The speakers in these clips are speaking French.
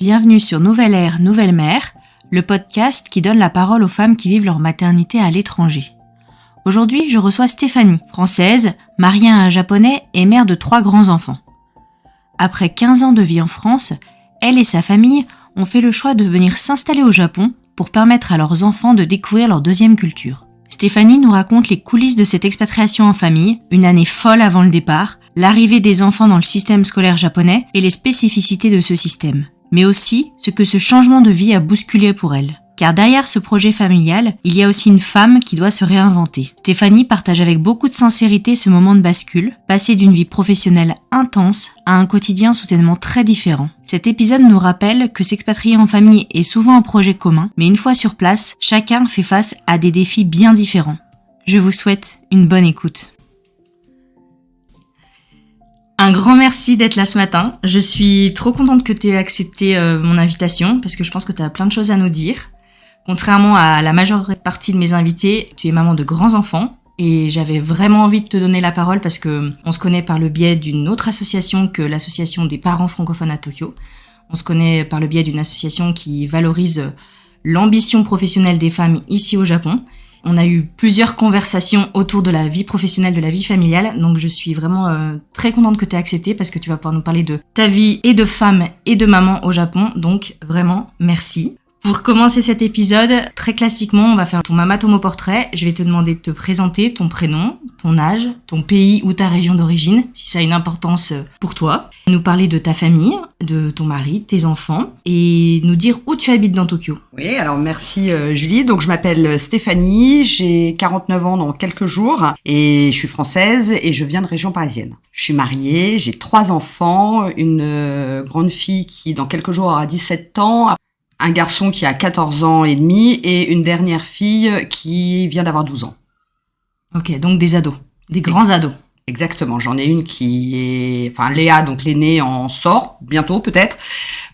Bienvenue sur Nouvelle Ère, Nouvelle Mère, le podcast qui donne la parole aux femmes qui vivent leur maternité à l'étranger. Aujourd'hui, je reçois Stéphanie, française, mariée à un japonais et mère de 3 grands-enfants. Après 15 ans de vie en France, elle et sa famille ont fait le choix de venir s'installer au Japon pour permettre à leurs enfants de découvrir leur deuxième culture. Stéphanie nous raconte les coulisses de cette expatriation en famille, une année folle avant le départ, l'arrivée des enfants dans le système scolaire japonais et les spécificités de ce système. Mais aussi ce que ce changement de vie a bousculé pour elle. Car derrière ce projet familial, il y a aussi une femme qui doit se réinventer. Stéphanie partage avec beaucoup de sincérité ce moment de bascule, passé d'une vie professionnelle intense à un quotidien soudainement très différent. Cet épisode nous rappelle que s'expatrier en famille est souvent un projet commun, mais une fois sur place, chacun fait face à des défis bien différents. Je vous souhaite une bonne écoute. Un grand merci d'être là ce matin. Je suis trop contente que tu aies accepté mon invitation parce que je pense que tu as plein de choses à nous dire. Contrairement à la majeure partie de mes invités, tu es maman de grands enfants et j'avais vraiment envie de te donner la parole parce que on se connaît par le biais d'une autre association que l'association des parents francophones à Tokyo. On se connaît par le biais d'une association qui valorise l'ambition professionnelle des femmes ici au Japon. On a eu plusieurs conversations autour de la vie professionnelle, de la vie familiale, donc je suis vraiment très contente que tu aies accepté parce que tu vas pouvoir nous parler de ta vie et de femme et de maman au Japon, donc vraiment merci. Pour commencer cet épisode, très classiquement, on va faire ton mamatomo portrait. Je vais te demander de te présenter, ton prénom, ton âge, ton pays ou ta région d'origine, si ça a une importance pour toi. Nous parler de ta famille, de ton mari, tes enfants, et nous dire où tu habites dans Tokyo. Oui, alors merci Julie. Donc je m'appelle Stéphanie, j'ai 49 ans dans quelques jours, et je suis française et je viens de région parisienne. Je suis mariée, j'ai 3 enfants, une grande fille qui dans quelques jours aura 17 ans, un garçon qui a 14 ans et demi et une dernière fille qui vient d'avoir 12 ans. Ok, donc des ados, des grands ados. Exactement, j'en ai une qui est... Enfin, Léa, donc l'aînée, en sort, bientôt peut-être.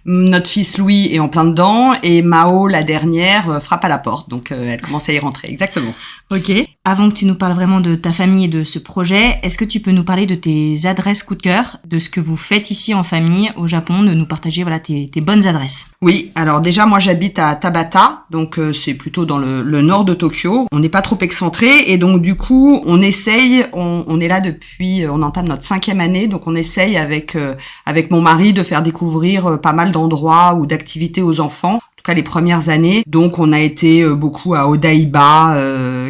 Notre fils Louis est en plein dedans et Mao, la dernière, frappe à la porte. Donc elle commence à y rentrer, exactement. Ok. Avant que tu nous parles vraiment de ta famille et de ce projet, est-ce que tu peux nous parler de tes adresses coup de cœur, de ce que vous faites ici en famille au Japon, de nous partager tes bonnes adresses? Oui, alors déjà moi j'habite à Tabata, donc c'est plutôt dans le nord de Tokyo. On n'est pas trop excentré et donc du coup on essaye, on est là depuis, on entame notre 5e année, donc on essaye avec mon mari de faire découvrir pas mal d'endroits ou d'activités aux enfants. Les premières années. Donc on a été beaucoup à Odaiba,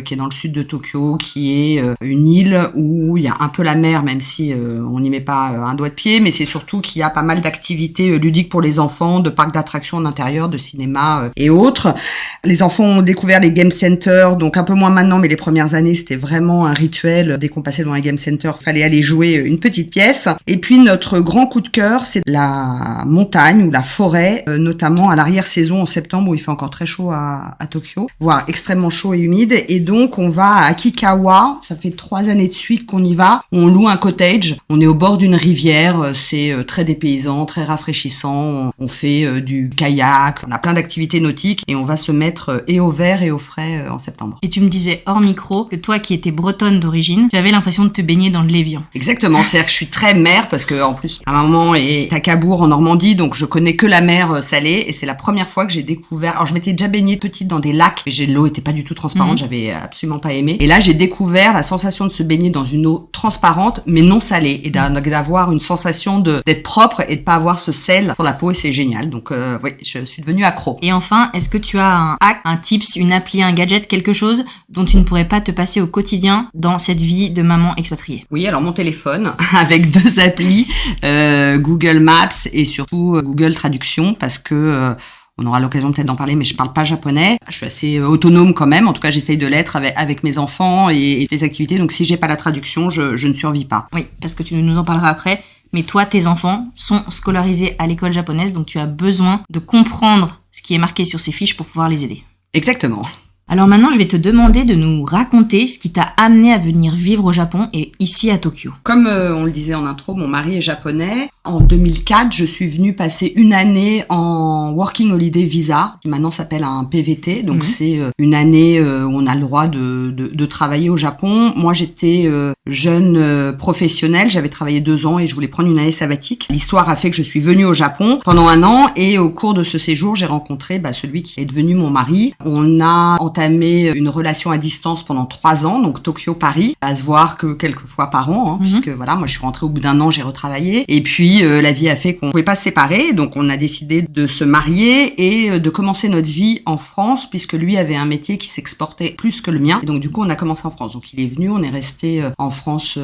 qui est dans le sud de Tokyo, qui est une île où il y a un peu la mer, même si on n'y met pas un doigt de pied, mais c'est surtout qu'il y a pas mal d'activités ludiques pour les enfants, de parcs d'attractions en intérieur, de cinéma et autres. Les enfants ont découvert les game centers, donc un peu moins maintenant, mais les premières années c'était vraiment un rituel. Dès qu'on passait dans un game center, fallait aller jouer une petite pièce. Et puis notre grand coup de cœur, c'est la montagne ou la forêt, notamment à l'arrière-saison en septembre où il fait encore très chaud à Tokyo, voire extrêmement chaud et humide. Et donc, on va à Akikawa. Ça fait 3 années de suite qu'on y va. On loue un cottage. On est au bord d'une rivière. C'est très dépaysant, très rafraîchissant. On fait du kayak. On a plein d'activités nautiques et on va se mettre et au vert et au frais en septembre. Et tu me disais hors micro que toi qui étais bretonne d'origine, tu avais l'impression de te baigner dans le Lévian. Exactement. C'est-à-dire que je suis très mer parce que en plus, ma maman est à Cabourg en Normandie, donc je connais que la mer salée et c'est la première fois que j'ai découvert, alors je m'étais déjà baignée petite dans des lacs, l'eau était pas du tout transparente, j'avais absolument pas aimé. Et là, j'ai découvert la sensation de se baigner dans une eau transparente, mais non salée, et d'avoir une sensation d'être propre et de pas avoir ce sel sur la peau, et c'est génial. Donc oui, je suis devenue accro. Et enfin, est-ce que tu as un hack, un tips, une appli, un gadget, quelque chose dont tu ne pourrais pas te passer au quotidien dans cette vie de maman expatriée? Oui, alors mon téléphone, avec 2 applis, Google Maps et surtout Google Traduction, parce que on aura l'occasion peut-être d'en parler, mais je parle pas japonais. Je suis assez autonome quand même. En tout cas, j'essaye de l'être avec mes enfants et les activités. Donc, si j'ai pas la traduction, je ne survis pas. Oui, parce que tu nous en parleras après. Mais toi, tes enfants sont scolarisés à l'école japonaise, donc tu as besoin de comprendre ce qui est marqué sur ces fiches pour pouvoir les aider. Exactement. Alors maintenant, je vais te demander de nous raconter ce qui t'a amené à venir vivre au Japon et ici à Tokyo. Comme on le disait en intro, mon mari est japonais. En 2004, je suis venue passer une année en Working Holiday Visa, qui maintenant s'appelle un PVT. Donc c'est une année où on a le droit de travailler au Japon. Moi, j'étais jeune professionnelle, j'avais travaillé 2 ans et je voulais prendre une année sabbatique. L'histoire a fait que je suis venue au Japon pendant 1 an et au cours de ce séjour, j'ai rencontré celui qui est devenu mon mari. On a entamé une relation à distance pendant 3 ans, donc Tokyo-Paris, à se voir que quelques fois par an, puisque voilà, moi je suis rentrée au bout d'1 an, j'ai retravaillé. Et puis la vie a fait qu'on pouvait pas se séparer, donc on a décidé de se marier et de commencer notre vie en France, puisque lui avait un métier qui s'exportait plus que le mien. Et donc du coup, on a commencé en France. Donc il est venu, on est resté en France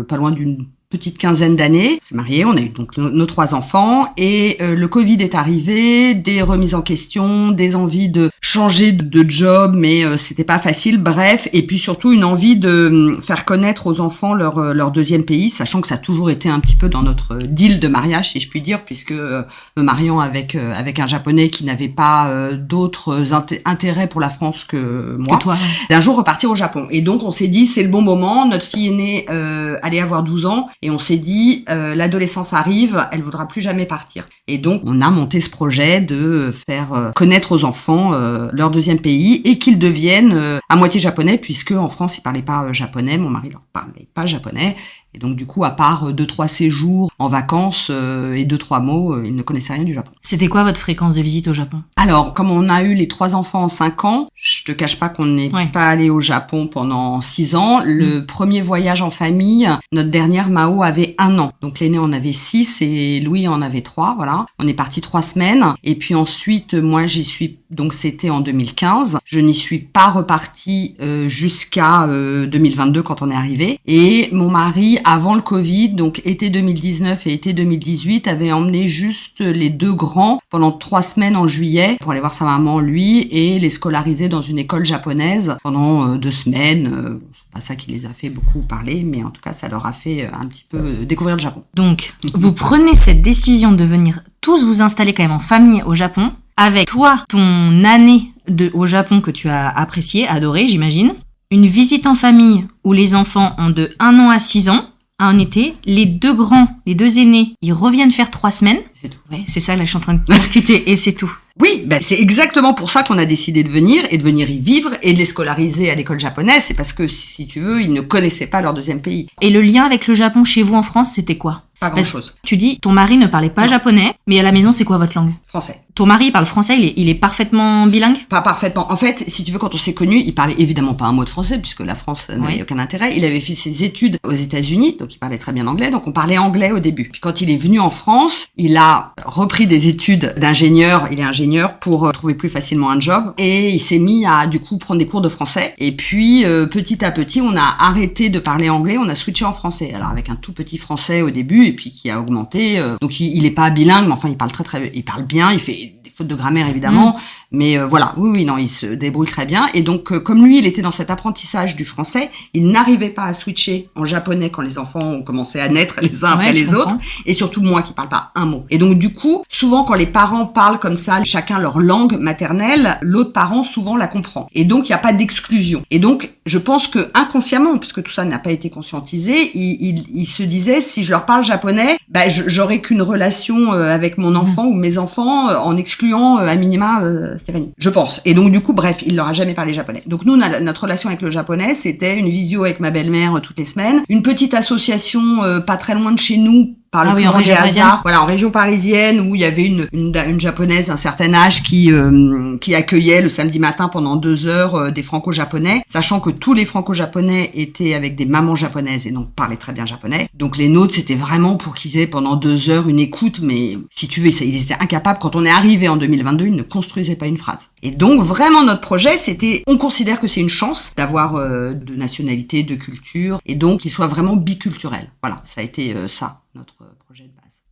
pas loin d'une petite quinzaine d'années. On s'est mariés, on a eu donc nos 3 enfants et le Covid est arrivé, des remises en question, des envies de changer de job, mais c'était pas facile. Bref, et puis surtout une envie de faire connaître aux enfants leur deuxième pays, sachant que ça a toujours été un petit peu dans notre deal de mariage, si je puis dire, puisque me mariant avec un Japonais qui n'avait pas d'autres intérêts pour la France que moi, d'un jour repartir au Japon. Et donc on s'est dit c'est le bon moment. Notre fille aînée allait avoir 12 ans. Et on s'est dit, l'adolescence arrive, elle voudra plus jamais partir. Et donc, on a monté ce projet de faire connaître aux enfants leur deuxième pays et qu'ils deviennent à moitié japonais, puisque en France, ils parlaient pas japonais, mon mari leur parlait pas japonais. Et donc, du coup, à part 2-3 séjours en vacances et 2-3 mots, ils ne connaissaient rien du Japon. C'était quoi votre fréquence de visite au Japon? Alors, comme on a eu les 3 enfants en 5 ans, je te cache pas qu'on n'est pas allé au Japon pendant 6 ans. Le premier voyage en famille, notre dernière Mao avait 1 an. Donc, l'aîné en avait 6 et Louis en avait 3, voilà. On est parti 3 semaines. Et puis ensuite, moi, j'y suis, donc c'était en 2015. Je n'y suis pas repartie jusqu'à 2022 quand on est arrivé. Et mon mari, avant le Covid, donc été 2019 et été 2018, avait emmené juste les 2 grands pendant 3 semaines en juillet pour aller voir sa maman, lui, et les scolariser dans une école japonaise pendant 2 semaines. C'est pas ça qui les a fait beaucoup parler, mais en tout cas, ça leur a fait un petit peu découvrir le Japon. Donc, vous prenez cette décision de venir tous vous installer quand même en famille au Japon, avec toi, ton année au Japon que tu as apprécié, adoré, j'imagine. Une visite en famille où les enfants ont de 1 an à 6 ans, en été, les 2 grands, les 2 aînés, ils reviennent faire 3 semaines. C'est tout. Ouais, c'est ça, là, je suis en train de percuter, et c'est tout. Oui, c'est exactement pour ça qu'on a décidé de venir et de venir y vivre et de les scolariser à l'école japonaise. C'est parce que, si tu veux, ils ne connaissaient pas leur deuxième pays. Et le lien avec le Japon chez vous en France, c'était quoi? Pas grand-chose. Tu dis, ton mari ne parlait pas japonais, mais à la maison, c'est quoi votre langue? Français. Ton mari parle français, il est parfaitement bilingue? Pas parfaitement. En fait, si tu veux, quand on s'est connus, il parlait évidemment pas un mot de français, puisque la France n'avait aucun intérêt. Il avait fait ses études aux États-Unis, donc il parlait très bien anglais, donc on parlait anglais au début. Puis quand il est venu en France, il a repris des études d'ingénieur, il est ingénieur, pour trouver plus facilement un job, et il s'est mis à, du coup, prendre des cours de français. Et puis, petit à petit, on a arrêté de parler anglais, on a switché en français. Alors, avec un tout petit français au début, et puis qui a augmenté. Donc, il est pas bilingue, mais enfin, il parle il parle bien, il fait des fautes de grammaire, évidemment. Mais voilà, oui, non, il se débrouille très bien. Et donc, comme lui, il était dans cet apprentissage du français, il n'arrivait pas à switcher en japonais quand les enfants ont commencé à naître les uns après les autres. Et surtout moi qui parle pas un mot. Et donc, du coup, souvent quand les parents parlent comme ça, chacun leur langue maternelle, l'autre parent souvent la comprend. Et donc, il n'y a pas d'exclusion. Et donc, je pense que inconsciemment, puisque tout ça n'a pas été conscientisé, il se disait, si je leur parle japonais, j'aurais qu'une relation avec mon enfant ou mes enfants en excluant à minima Stéphanie, je pense. Et donc du coup, bref, il leur a jamais parlé japonais. Donc nous, notre relation avec le japonais, c'était une visio avec ma belle-mère toutes les semaines, une petite association pas très loin de chez nous, par le courant des hasards, voilà, en région parisienne, où il y avait une japonaise d'un certain âge qui accueillait le samedi matin pendant 2 heures des franco-japonais, sachant que tous les franco-japonais étaient avec des mamans japonaises et donc parlaient très bien japonais. Donc les nôtres, c'était vraiment pour qu'ils aient pendant 2 heures une écoute, mais si tu veux, ils étaient incapables. Quand on est arrivé en 2022, ils ne construisaient pas une phrase. Et donc vraiment notre projet, c'était, on considère que c'est une chance d'avoir de nationalité, de culture, et donc qu'il soit vraiment biculturel. Voilà, ça a été ça, notre projet de base,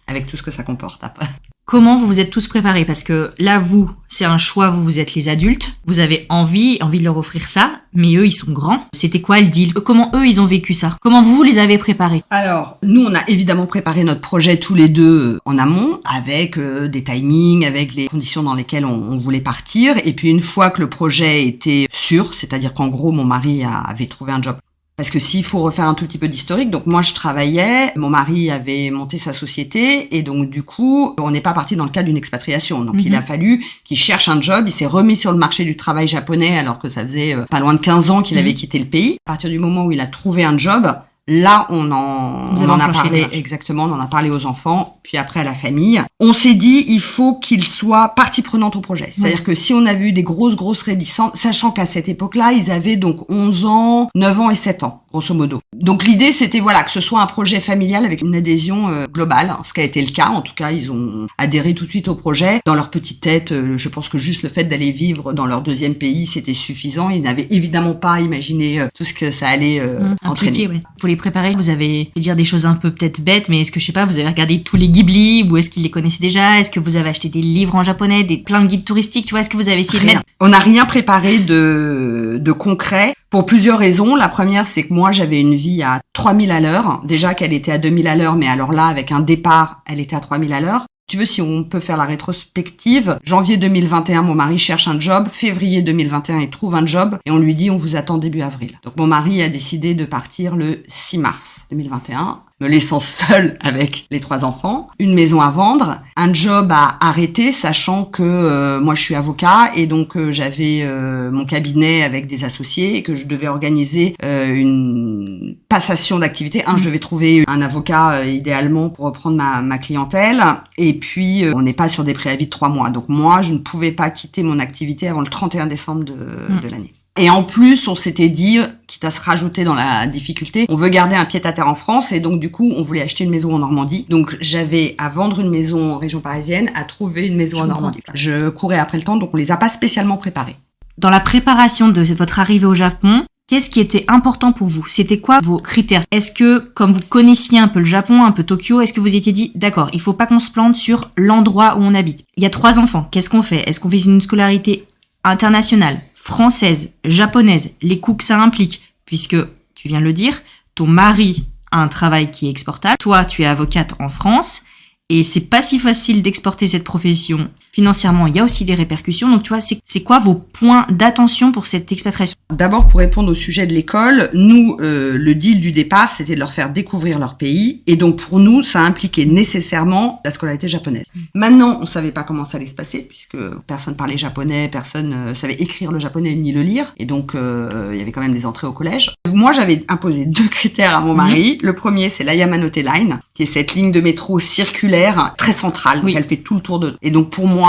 avec tout ce que ça comporte après. Comment vous vous êtes tous préparés? Parce que là, vous, c'est un choix, vous êtes les adultes, vous avez envie de leur offrir ça, mais eux, ils sont grands. C'était quoi le deal? Comment eux, ils ont vécu ça? Comment vous les avez préparés? Alors, nous, on a évidemment préparé notre projet tous les deux en amont, avec des timings, avec les conditions dans lesquelles on voulait partir. Et puis, une fois que le projet était sûr, c'est-à-dire qu'en gros, mon mari avait trouvé un job Parce que s'il faut refaire un tout petit peu d'historique, donc moi je travaillais, mon mari avait monté sa société et donc du coup on n'est pas parti dans le cadre d'une expatriation. Donc il a fallu qu'il cherche un job, il s'est remis sur le marché du travail japonais alors que ça faisait pas loin de 15 ans qu'il avait quitté le pays. À partir du moment où il a trouvé un job, là, on en a parlé, exactement, on en a parlé aux enfants, puis après à la famille. On s'est dit, il faut qu'il soit partie prenante au projet. C'est-à-dire que si on a vu des grosses réticences, sachant qu'à cette époque-là, ils avaient donc 11 ans, 9 ans et 7 ans, grosso modo. Donc l'idée, c'était voilà que ce soit un projet familial avec une adhésion globale, ce qui a été le cas. En tout cas, ils ont adhéré tout de suite au projet. Dans leur petite tête, je pense que juste le fait d'aller vivre dans leur deuxième pays, c'était suffisant. Ils n'avaient évidemment pas imaginé tout ce que ça allait entraîner. Ouais. Pour les préparer, vous avez dire des choses un peu peut-être bêtes, mais est-ce que, je sais pas, vous avez regardé tous les Ghibli, ou est-ce qu'ils les connaissaient déjà? Est-ce que vous avez acheté des livres en japonais, plein de guides touristiques, tu vois? Est-ce que vous avez essayé de mettre... On n'a rien préparé de concret pour plusieurs raisons. La première, c'est que moi, j'avais une vie à 3000 à l'heure. Déjà qu'elle était à 2000 à l'heure, mais alors là, avec un départ, elle était à 3000 à l'heure. Tu veux, si on peut faire la rétrospective, janvier 2021, mon mari cherche un job, février 2021, il trouve un job, et on lui dit, on vous attend début avril. Donc mon mari a décidé de partir le 6 mars 2021, me laissant seule avec les 3 enfants, une maison à vendre, un job à arrêter, sachant que moi je suis avocat, et donc j'avais mon cabinet avec des associés, et que je devais organiser une passation d'activité. Je devais trouver un avocat idéalement pour reprendre ma clientèle, et puis on n'est pas sur des préavis de 3 mois. Donc moi, je ne pouvais pas quitter mon activité avant le 31 décembre de l'année. Et en plus, on s'était dit, quitte à se rajouter dans la difficulté, on veut garder un pied-à-terre en France, et donc du coup, on voulait acheter une maison en Normandie. Donc j'avais à vendre une maison en région parisienne, à trouver une maison en Normandie. Je courais après le temps, donc on les a pas spécialement préparés. Dans la préparation de votre arrivée au Japon, qu'est-ce qui était important pour vous? C'était quoi vos critères? Est-ce que, comme vous connaissiez un peu le Japon, un peu Tokyo, est-ce que vous étiez dit, d'accord, il faut pas qu'on se plante sur l'endroit où on habite? Il y a 3 enfants, qu'est-ce qu'on fait? Est-ce qu'on fait une scolarité internationale, française, japonaise, les coûts que ça implique, puisque, tu viens de le dire, ton mari a un travail qui est exportable, toi tu es avocate en France, et c'est pas si facile d'exporter cette profession. Financièrement, il y a aussi des répercussions. Donc, tu vois, c'est quoi vos points d'attention pour cette expatriation? D'abord, pour répondre au sujet de l'école, nous, le deal du départ, c'était de leur faire découvrir leur pays. Et donc, pour nous, ça impliquait nécessairement la scolarité japonaise. Maintenant, on savait pas comment ça allait se passer, puisque personne parlait japonais, personne savait écrire le japonais ni le lire. Et donc, il y avait quand même des entrées au collège. Moi, j'avais imposé 2 critères à mon mari. Le premier, c'est la Yamanote Line, qui est cette ligne de métro circulaire, très centrale. Donc, elle fait tout le tour de... Et donc, pour moi,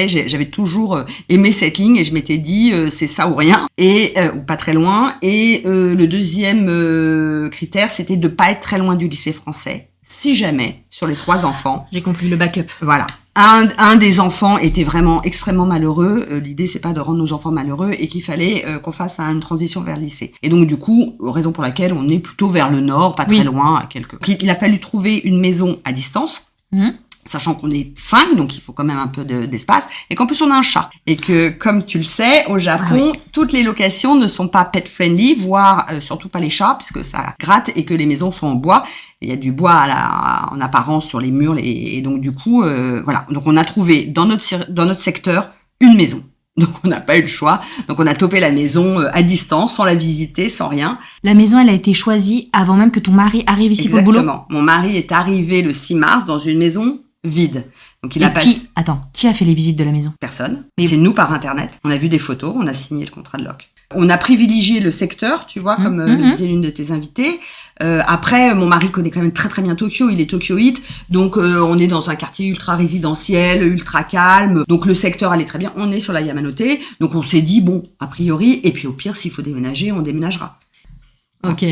j'avais toujours aimé cette ligne et je m'étais dit c'est ça ou rien, et ou pas très loin. Et le deuxième critère, c'était de pas être très loin du lycée français, si jamais, sur les 3 enfants. J'ai compris, le backup. Voilà. Un des enfants était vraiment extrêmement malheureux. L'idée, c'est pas de rendre nos enfants malheureux, et qu'il fallait qu'on fasse une transition vers le lycée. Et donc, du coup, raison pour laquelle on est plutôt vers le nord, pas très loin, à quelques... Il a fallu trouver une maison à distance. Sachant qu'on est 5, donc il faut quand même un peu d'espace, et qu'en plus on a un chat. Et que, comme tu le sais, au Japon, toutes les locations ne sont pas pet-friendly, voire surtout pas les chats, puisque ça gratte, et que les maisons sont en bois. Il y a du bois en apparence sur les murs, et donc du coup, voilà. Donc on a trouvé dans notre secteur une maison. Donc on n'a pas eu le choix. Donc on a topé la maison à distance, sans la visiter, sans rien. La maison, elle a été choisie avant même que ton mari arrive ici pour le boulot? Exactement. Mon mari est arrivé le 6 mars dans une maison vide. Donc il a passé... Qui a fait les visites de la maison? Personne. C'est nous par internet. On a vu des photos, on a signé le contrat de loc. On a privilégié le secteur, tu vois, comme le disait l'une de tes invitées. Après, mon mari connaît quand même très très bien Tokyo, il est tokyoïte, donc on est dans un quartier ultra résidentiel, ultra calme, donc le secteur allait très bien. On est sur la Yamanote, donc on s'est dit, bon, a priori, et puis au pire, s'il faut déménager, on déménagera. Ok.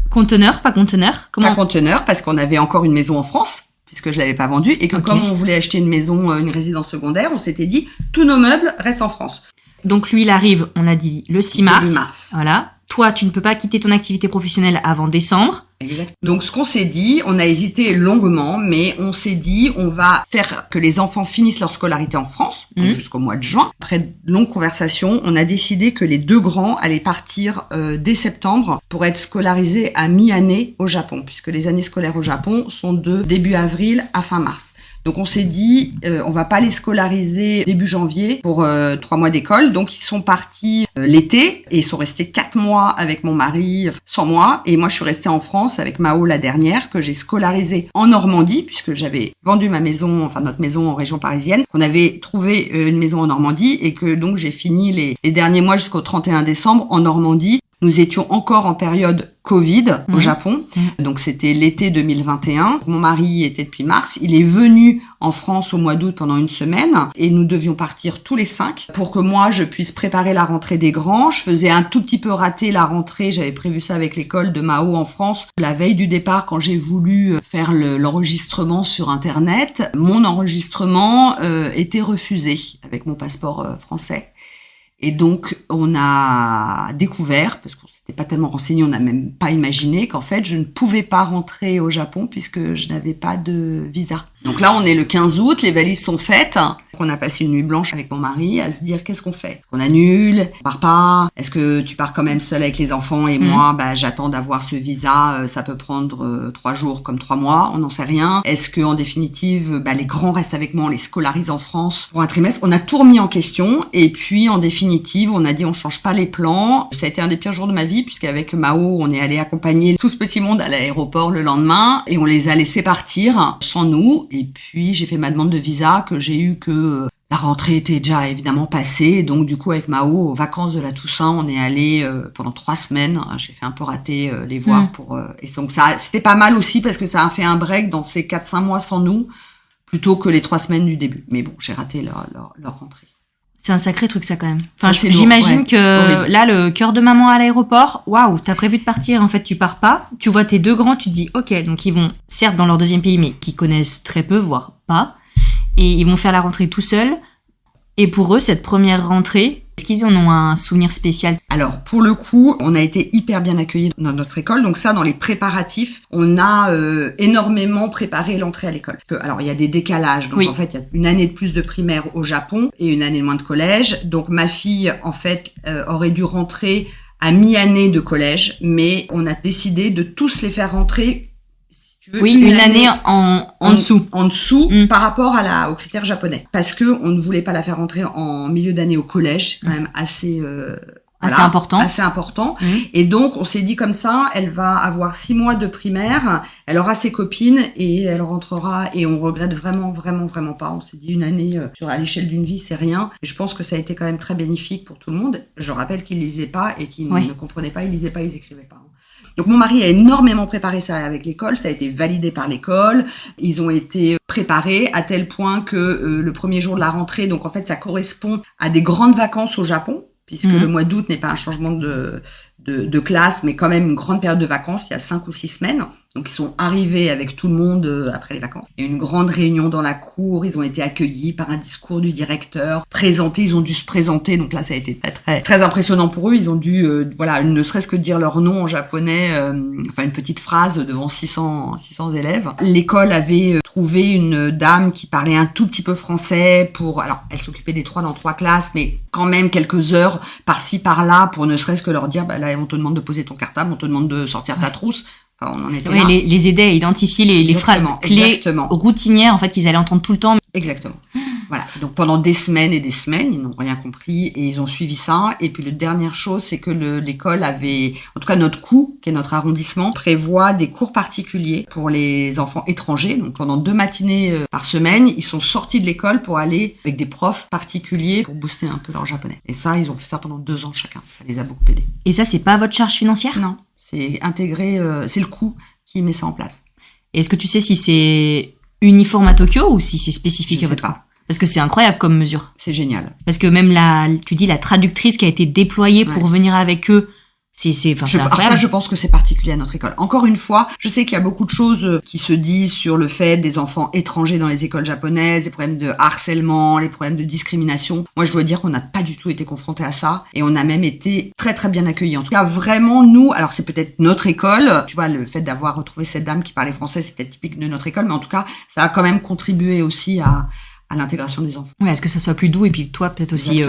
Conteneur, pas conteneur? Pas conteneur, parce qu'on avait encore une maison en France, puisque je l'avais pas vendue, et que comme on voulait acheter une maison, une résidence secondaire, on s'était dit, tous nos meubles restent en France. Donc lui, il arrive, on a dit, le 6 mars. Début mars. Voilà. Toi, tu ne peux pas quitter ton activité professionnelle avant décembre. Exact. Donc, ce qu'on s'est dit, on a hésité longuement, mais on s'est dit, on va faire que les enfants finissent leur scolarité en France, donc jusqu'au mois de juin. Après de longues conversations, on a décidé que les 2 grands allaient partir dès septembre pour être scolarisés à mi-année au Japon, puisque les années scolaires au Japon sont de début avril à fin mars. Donc on s'est dit, on va pas les scolariser début janvier pour 3 mois d'école. Donc ils sont partis l'été et ils sont restés 4 mois avec mon mari sans moi. Et moi je suis restée en France avec Mao la dernière, que j'ai scolarisée en Normandie, puisque j'avais vendu ma maison, enfin notre maison en région parisienne. On avait trouvé une maison en Normandie et que donc j'ai fini les derniers mois jusqu'au 31 décembre en Normandie. Nous étions encore en période Covid au Japon, donc c'était l'été 2021. Mon mari était depuis mars, il est venu en France au mois d'août pendant une semaine et nous devions partir tous les 5 pour que moi je puisse préparer la rentrée des grands. Je faisais un tout petit peu rater la rentrée, j'avais prévu ça avec l'école de Mao en France. La veille du départ, quand j'ai voulu faire l'enregistrement sur internet, mon enregistrement était refusé avec mon passeport français. Et donc, on a découvert, parce qu'on s'était pas tellement renseigné, on n'a même pas imaginé qu'en fait, je ne pouvais pas rentrer au Japon puisque je n'avais pas de visa. Donc là, on est le 15 août, les valises sont faites. On a passé une nuit blanche avec mon mari à se dire qu'est-ce qu'on fait. Est-ce qu'on annule? On part pas? Est-ce que tu pars quand même seule avec les enfants et moi, j'attends d'avoir ce visa, ça peut prendre 3 jours comme 3 mois, on n'en sait rien. Est-ce que en définitive, les grands restent avec moi, on les scolarise en France pour un trimestre? On a tout remis en question et puis en définitive, on a dit on change pas les plans. Ça a été un des pires jours de ma vie puisqu'avec Mao, on est allé accompagner tout ce petit monde à l'aéroport le lendemain et on les a laissés partir sans nous. Et puis j'ai fait ma demande de visa que j'ai eu que la rentrée était déjà évidemment passée. Donc du coup avec Mao, aux vacances de la Toussaint, on est allé pendant 3 semaines. J'ai fait un peu rater les voir et donc ça c'était pas mal aussi parce que ça a fait un break dans ces 4-5 mois sans nous plutôt que les 3 semaines du début. Mais bon, j'ai raté leur rentrée. C'est un sacré truc, ça, quand même. Enfin, ça, j'imagine que horrible. Là, le cœur de maman à l'aéroport, waouh, t'as prévu de partir, en fait, tu pars pas. Tu vois tes 2 grands, tu te dis, ok, donc ils vont, certes, dans leur 2e pays, mais qui connaissent très peu, voire pas. Et ils vont faire la rentrée tout seuls. Et pour eux, cette première rentrée, est-ce qu'ils en ont un souvenir spécial? Alors, pour le coup, on a été hyper bien accueillis dans notre école. Donc ça, dans les préparatifs, on a énormément préparé l'entrée à l'école. Alors, il y a des décalages. Donc, en fait, il y a une année de plus de primaire au Japon et une année de moins de collège. Donc, ma fille, en fait, aurait dû rentrer à mi-année de collège. Mais on a décidé de tous les faire rentrer une année en dessous. En dessous par rapport aux critères japonais. Parce que on ne voulait pas la faire rentrer en milieu d'année au collège, quand même assez important. Assez important. Et donc, on s'est dit comme ça, elle va avoir 6 mois de primaire, elle aura ses copines et elle rentrera et on regrette vraiment, vraiment, vraiment pas. On s'est dit une année à l'échelle d'une vie, c'est rien. Et je pense que ça a été quand même très bénéfique pour tout le monde. Je rappelle qu'ils lisaient pas et qu'ils ne comprenaient pas, ils lisaient pas, ils écrivaient pas. Donc mon mari a énormément préparé ça avec l'école, ça a été validé par l'école, ils ont été préparés à tel point que le premier jour de la rentrée, donc en fait ça correspond à des grandes vacances au Japon, puisque le mois d'août n'est pas un changement de classe, mais quand même une grande période de vacances, il y a 5 ou 6 semaines. Donc ils sont arrivés avec tout le monde après les vacances. Il y a eu une grande réunion dans la cour, ils ont été accueilles par un discours du directeur, présentés, ils ont dû se présenter, donc là ça a été très, très impressionnant pour eux. Ils ont dû, ne serait-ce que dire leur nom en japonais, une petite phrase devant 600 élèves. L'école avait trouvé une dame qui parlait un tout petit peu français alors elle s'occupait des 3 dans 3 classes, mais quand même quelques heures par-ci par-là pour ne serait-ce que leur dire, là on te demande de poser ton cartable, on te demande de sortir ta trousse. Enfin, on en était là. Les aider à identifier les phrases clés routinières en fait qu'ils allaient entendre tout le temps. Exactement. Voilà. Donc pendant des semaines et des semaines, ils n'ont rien compris et ils ont suivi ça. Et puis la dernière chose, c'est que l'école avait, en tout cas notre COU, qui est notre arrondissement, prévoit des cours particuliers pour les enfants étrangers. Donc pendant 2 matinées par semaine, ils sont sortis de l'école pour aller avec des profs particuliers pour booster un peu leur japonais. Et ça, ils ont fait ça pendant 2 ans chacun. Ça les a beaucoup aidés. Et ça, c'est pas votre charge financière? Non. C'est intégré, c'est le coût qui met ça en place. Est-ce que tu sais si c'est uniforme à Tokyo ou si c'est spécifique à votre coût? Parce que c'est incroyable comme mesure. C'est génial. Parce que même tu dis la traductrice qui a été déployée pour venir avec eux, c'est incroyable. Ça, je pense que c'est particulier à notre école. Encore une fois, je sais qu'il y a beaucoup de choses qui se disent sur le fait des enfants étrangers dans les écoles japonaises, les problèmes de harcèlement, les problèmes de discrimination. Moi, je dois dire qu'on n'a pas du tout été confrontés à ça et on a même été très très bien accueillis. En tout cas, vraiment, nous, alors c'est peut-être notre école, tu vois, le fait d'avoir retrouvé cette dame qui parlait français, c'est peut-être typique de notre école, mais en tout cas, ça a quand même contribué aussi à l'intégration des enfants. Ouais, est-ce que ça soit plus doux et puis toi, peut-être aussi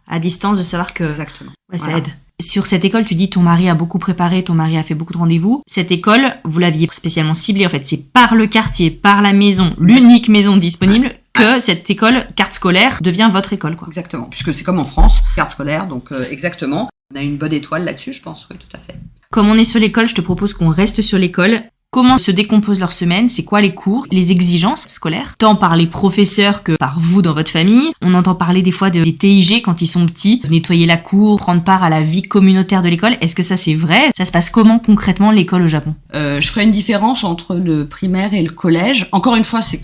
à distance de savoir que exactement. Ouais, ça aide. Sur cette école, tu dis ton mari a beaucoup préparé, ton mari a fait beaucoup de rendez-vous. Cette école, vous l'aviez spécialement ciblée. En fait, c'est par le quartier, par la maison, l'unique maison disponible, que cette école, carte scolaire, devient votre école, quoi. Exactement, puisque c'est comme en France, carte scolaire, donc exactement. On a une bonne étoile là-dessus, je pense, oui, tout à fait. Comme on est sur l'école, je te propose qu'on reste sur l'école. Comment se décompose leur semaine? C'est quoi les cours, les exigences scolaires? Tant par les professeurs que par vous dans votre famille. On entend parler des fois des TIG quand ils sont petits, nettoyer la cour, prendre part à la vie communautaire de l'école. Est-ce que ça c'est vrai? Ça se passe comment concrètement l'école au Japon? Je ferai une différence entre le primaire et le collège. Encore une fois, c'est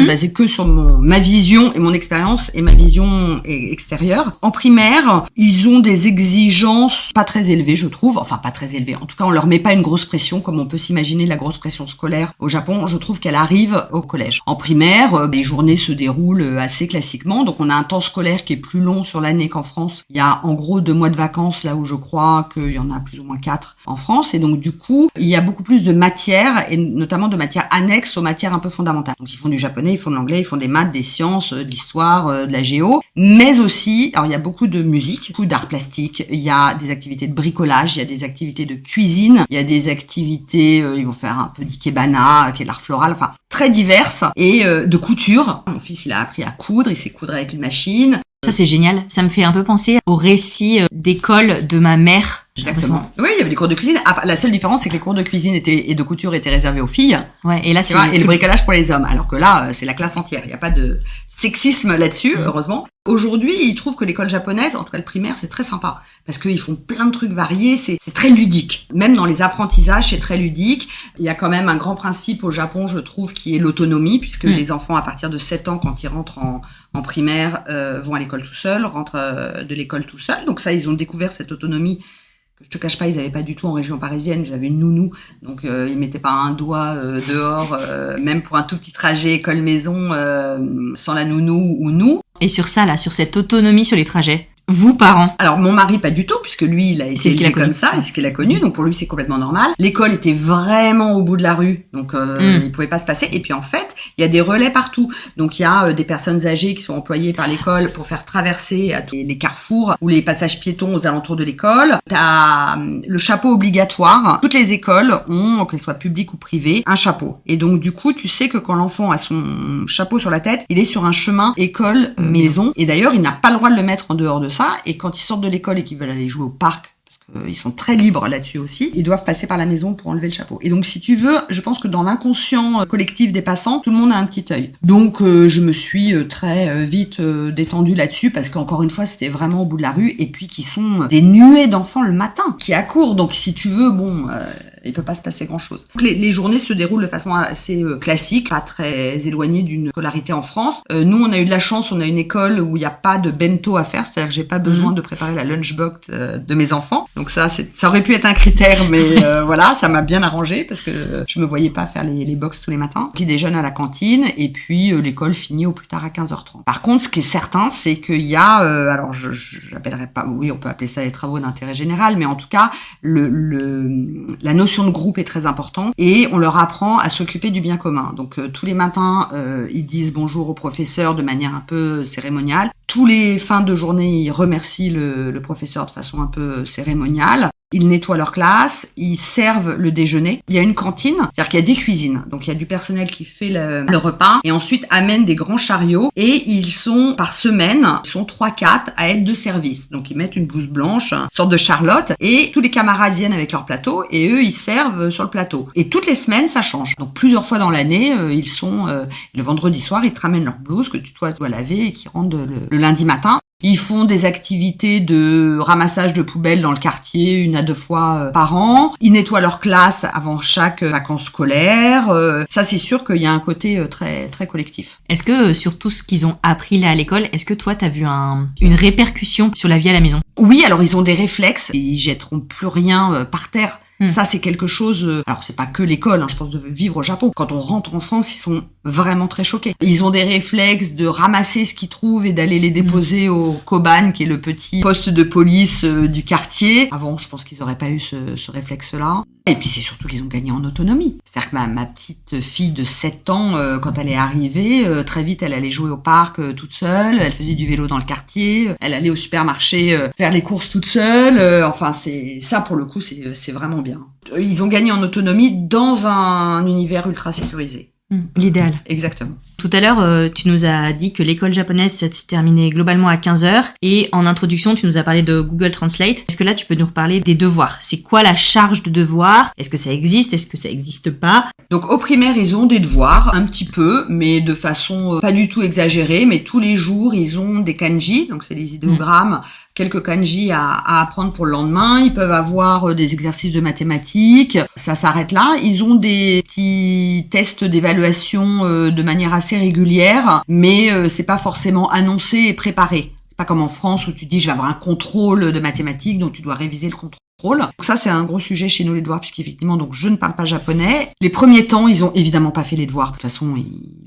basé que sur ma vision et mon expérience et ma vision extérieure. En primaire, ils ont des exigences pas très élevées, je trouve. Enfin, pas très élevées. En tout cas, on leur met pas une grosse pression comme on peut s'imaginer la grosse pression scolaire au Japon. Je trouve qu'elle arrive au collège. En primaire, les journées se déroulent assez classiquement. Donc, on a un temps scolaire qui est plus long sur l'année qu'en France. Il y a en gros 2 mois de vacances, là où je crois qu'il y en a plus ou moins 4 en France. Et donc, du coup, il y a beaucoup plus de matières, et notamment de matières annexes aux matières un peu fondamentales. Donc, ils font du japonais, ils font de l'anglais, ils font des maths, des sciences, de l'histoire, de la géo. Mais aussi, alors il y a beaucoup de musique, beaucoup d'art plastique. Il y a des activités de bricolage, il y a des activités de cuisine, il y a des activités, ils vont faire un peu d'ikebana, qui est de l'art floral, enfin très diverses, et de couture. Mon fils, il a appris à coudre, il sait coudre avec une machine. Ça c'est génial, ça me fait un peu penser au récit d'école de ma mère. Exactement. Oui, il y avait des cours de cuisine. Ah, la seule différence, c'est que les cours de cuisine et de couture étaient réservés aux filles. Ouais, et là c'est et le bricolage pour les hommes. Alors que là, c'est la classe entière. Il n'y a pas de sexisme là-dessus, heureusement. Aujourd'hui, ils trouvent que l'école japonaise, en tout cas le primaire, c'est très sympa. Parce qu'ils font plein de trucs variés, c'est très ludique. Même dans les apprentissages, c'est très ludique. Il y a quand même un grand principe au Japon, je trouve, qui est l'autonomie, puisque les enfants, à partir de 7 ans, quand ils rentrent en primaire, vont à l'école tout seuls, rentrent de l'école tout seuls. Donc ça, ils ont découvert cette autonomie. Je te cache pas, ils avaient pas du tout en région parisienne. J'avais une nounou, donc ils mettaient pas un doigt dehors, même pour un tout petit trajet école-maison, sans la nounou ou nous. Et sur ça, là, sur cette autonomie sur les trajets, vous, parents? Alors, mon mari, pas du tout, puisque lui, il a été élevé comme ça, c'est ce qu'il a connu, donc pour lui, c'est complètement normal. L'école était vraiment au bout de la rue, donc il pouvait pas se passer. Et puis, en fait, il y a des relais partout. Donc, il y a des personnes âgées qui sont employées par l'école pour faire traverser à les carrefours ou les passages piétons aux alentours de l'école. T'as le chapeau obligatoire. Toutes les écoles ont, qu'elles soient publiques ou privées, un chapeau. Et donc, du coup, tu sais que quand l'enfant a son chapeau sur la tête, il est sur un chemin école maison. Et d'ailleurs, il n'a pas le droit de le mettre en dehors de ça. Et quand ils sortent de l'école et qu'ils veulent aller jouer au parc, parce qu'ils sont très libres là-dessus aussi, ils doivent passer par la maison pour enlever le chapeau. Et donc, si tu veux, je pense que dans l'inconscient collectif des passants, tout le monde a un petit œil. Donc, je me suis très vite détendue là-dessus, parce qu'encore une fois, c'était vraiment au bout de la rue, et puis qui sont des nuées d'enfants le matin, qui accourent. Donc, si tu veux, bon... il peut pas se passer grand-chose. Donc, les journées se déroulent de façon assez classique, pas très éloignée d'une scolarité en France. Nous, on a eu de la chance, on a une école où il n'y a pas de bento à faire, c'est-à-dire que j'ai pas besoin de préparer la lunchbox de mes enfants. Donc ça aurait pu être un critère, mais voilà, ça m'a bien arrangé parce que je me voyais pas faire les box tous les matins. Qui déjeune à la cantine et puis l'école finit au plus tard à 15h30. Par contre, ce qui est certain, c'est qu'il y a, alors j'appellerais pas, oui, on peut appeler ça les travaux d'intérêt général, mais en tout cas, la notion de groupe est très importante et on leur apprend à s'occuper du bien commun. Donc tous les matins, ils disent bonjour au professeur de manière un peu cérémoniale. Tous les fins de journée, ils remercient le professeur de façon un peu cérémoniale. Ils nettoient leur classe, ils servent le déjeuner. Il y a une cantine, c'est-à-dire qu'il y a des cuisines. Donc il y a du personnel qui fait le repas et ensuite amène des grands chariots et ils sont par semaine, ils sont 3-4 à être de service. Donc ils mettent une blouse blanche, une sorte de charlotte et tous les camarades viennent avec leur plateau et eux ils servent sur le plateau. Et toutes les semaines ça change. Donc plusieurs fois dans l'année, ils sont le vendredi soir, ils te ramènent leur blouse que tu dois laver et qui rentrent le lundi matin. Ils font des activités de ramassage de poubelles dans le quartier 1 à 2 fois par an. Ils nettoient leur classe avant chaque vacances scolaires. Ça, c'est sûr qu'il y a un côté très, très collectif. Est-ce que sur tout ce qu'ils ont appris là à l'école, est-ce que toi, t'as vu une répercussion sur la vie à la maison? Oui, alors ils ont des réflexes. Ils jetteront plus rien par terre. Ça, c'est quelque chose... alors, c'est pas que l'école, je pense, de vivre au Japon. Quand on rentre en France, ils sont vraiment très choqués. Ils ont des réflexes de ramasser ce qu'ils trouvent et d'aller les déposer au Koban, qui est le petit poste de police du quartier. Avant, je pense qu'ils auraient pas eu ce réflexe-là. Et puis c'est surtout qu'ils ont gagné en autonomie. C'est-à-dire que ma petite fille de 7 ans, quand elle est arrivée, très vite elle allait jouer au parc toute seule, elle faisait du vélo dans le quartier, elle allait au supermarché faire les courses toute seule. Enfin c'est ça pour le coup c'est vraiment bien. Ils ont gagné en autonomie dans un univers ultra sécurisé. L'idéal. Exactement. Tout à l'heure, tu nous as dit que l'école japonaise, ça se terminait globalement à 15h. Et en introduction, tu nous as parlé de Google Translate. Est-ce que là, tu peux nous reparler des devoirs? C'est quoi la charge de devoirs? Est-ce que ça existe? Est-ce que ça existe pas? Donc au primaire, ils ont des devoirs, un petit peu, mais de façon pas du tout exagérée. Mais tous les jours, ils ont des kanji, donc c'est les idéogrammes, quelques kanji à apprendre pour le lendemain. Ils peuvent avoir des exercices de mathématiques. Ça s'arrête là. Ils ont des petits tests d'évaluation de manière assez régulière, mais c'est pas forcément annoncé et préparé. C'est pas comme en France où tu dis je vais avoir un contrôle de mathématiques, donc tu dois réviser le contrôle. Donc ça c'est un gros sujet chez nous les devoirs, puisqu'effectivement donc je ne parle pas japonais. Les premiers temps ils ont évidemment pas fait les devoirs. De toute façon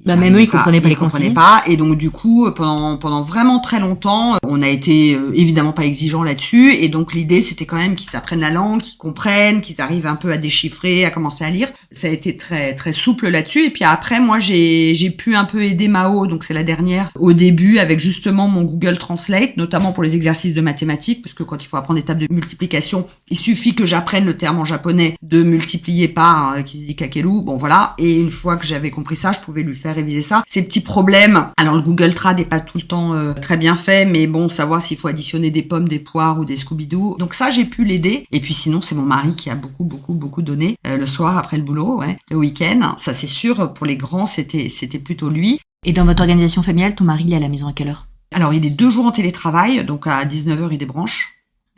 même eux ils comprenaient pas les consignes. Et donc du coup pendant vraiment très longtemps on a été évidemment pas exigeants là-dessus, et donc l'idée c'était quand même qu'ils apprennent la langue, qu'ils comprennent, qu'ils arrivent un peu à déchiffrer, à commencer à lire. Ça a été très très souple là-dessus. Et puis après moi j'ai pu un peu aider Mao, donc c'est la dernière, au début avec justement mon Google Translate, notamment pour les exercices de mathématiques, parce que quand il faut apprendre des tables de multiplication, il suffit que j'apprenne le terme en japonais de multiplier par, qui se dit kakeru, bon voilà, et une fois que j'avais compris ça, je pouvais lui faire réviser ça. Ces petits problèmes, alors le Google Trad est pas tout le temps très bien fait, mais bon, savoir s'il faut additionner des pommes, des poires ou des Scooby-Doo, donc ça j'ai pu l'aider. Et puis sinon c'est mon mari qui a beaucoup donné le soir après le boulot, le week-end, ça c'est sûr, pour les grands c'était plutôt lui. Et dans votre organisation familiale, ton mari il est à la maison à quelle heure? Alors il est 2 jours en télétravail, donc à 19h il débranche.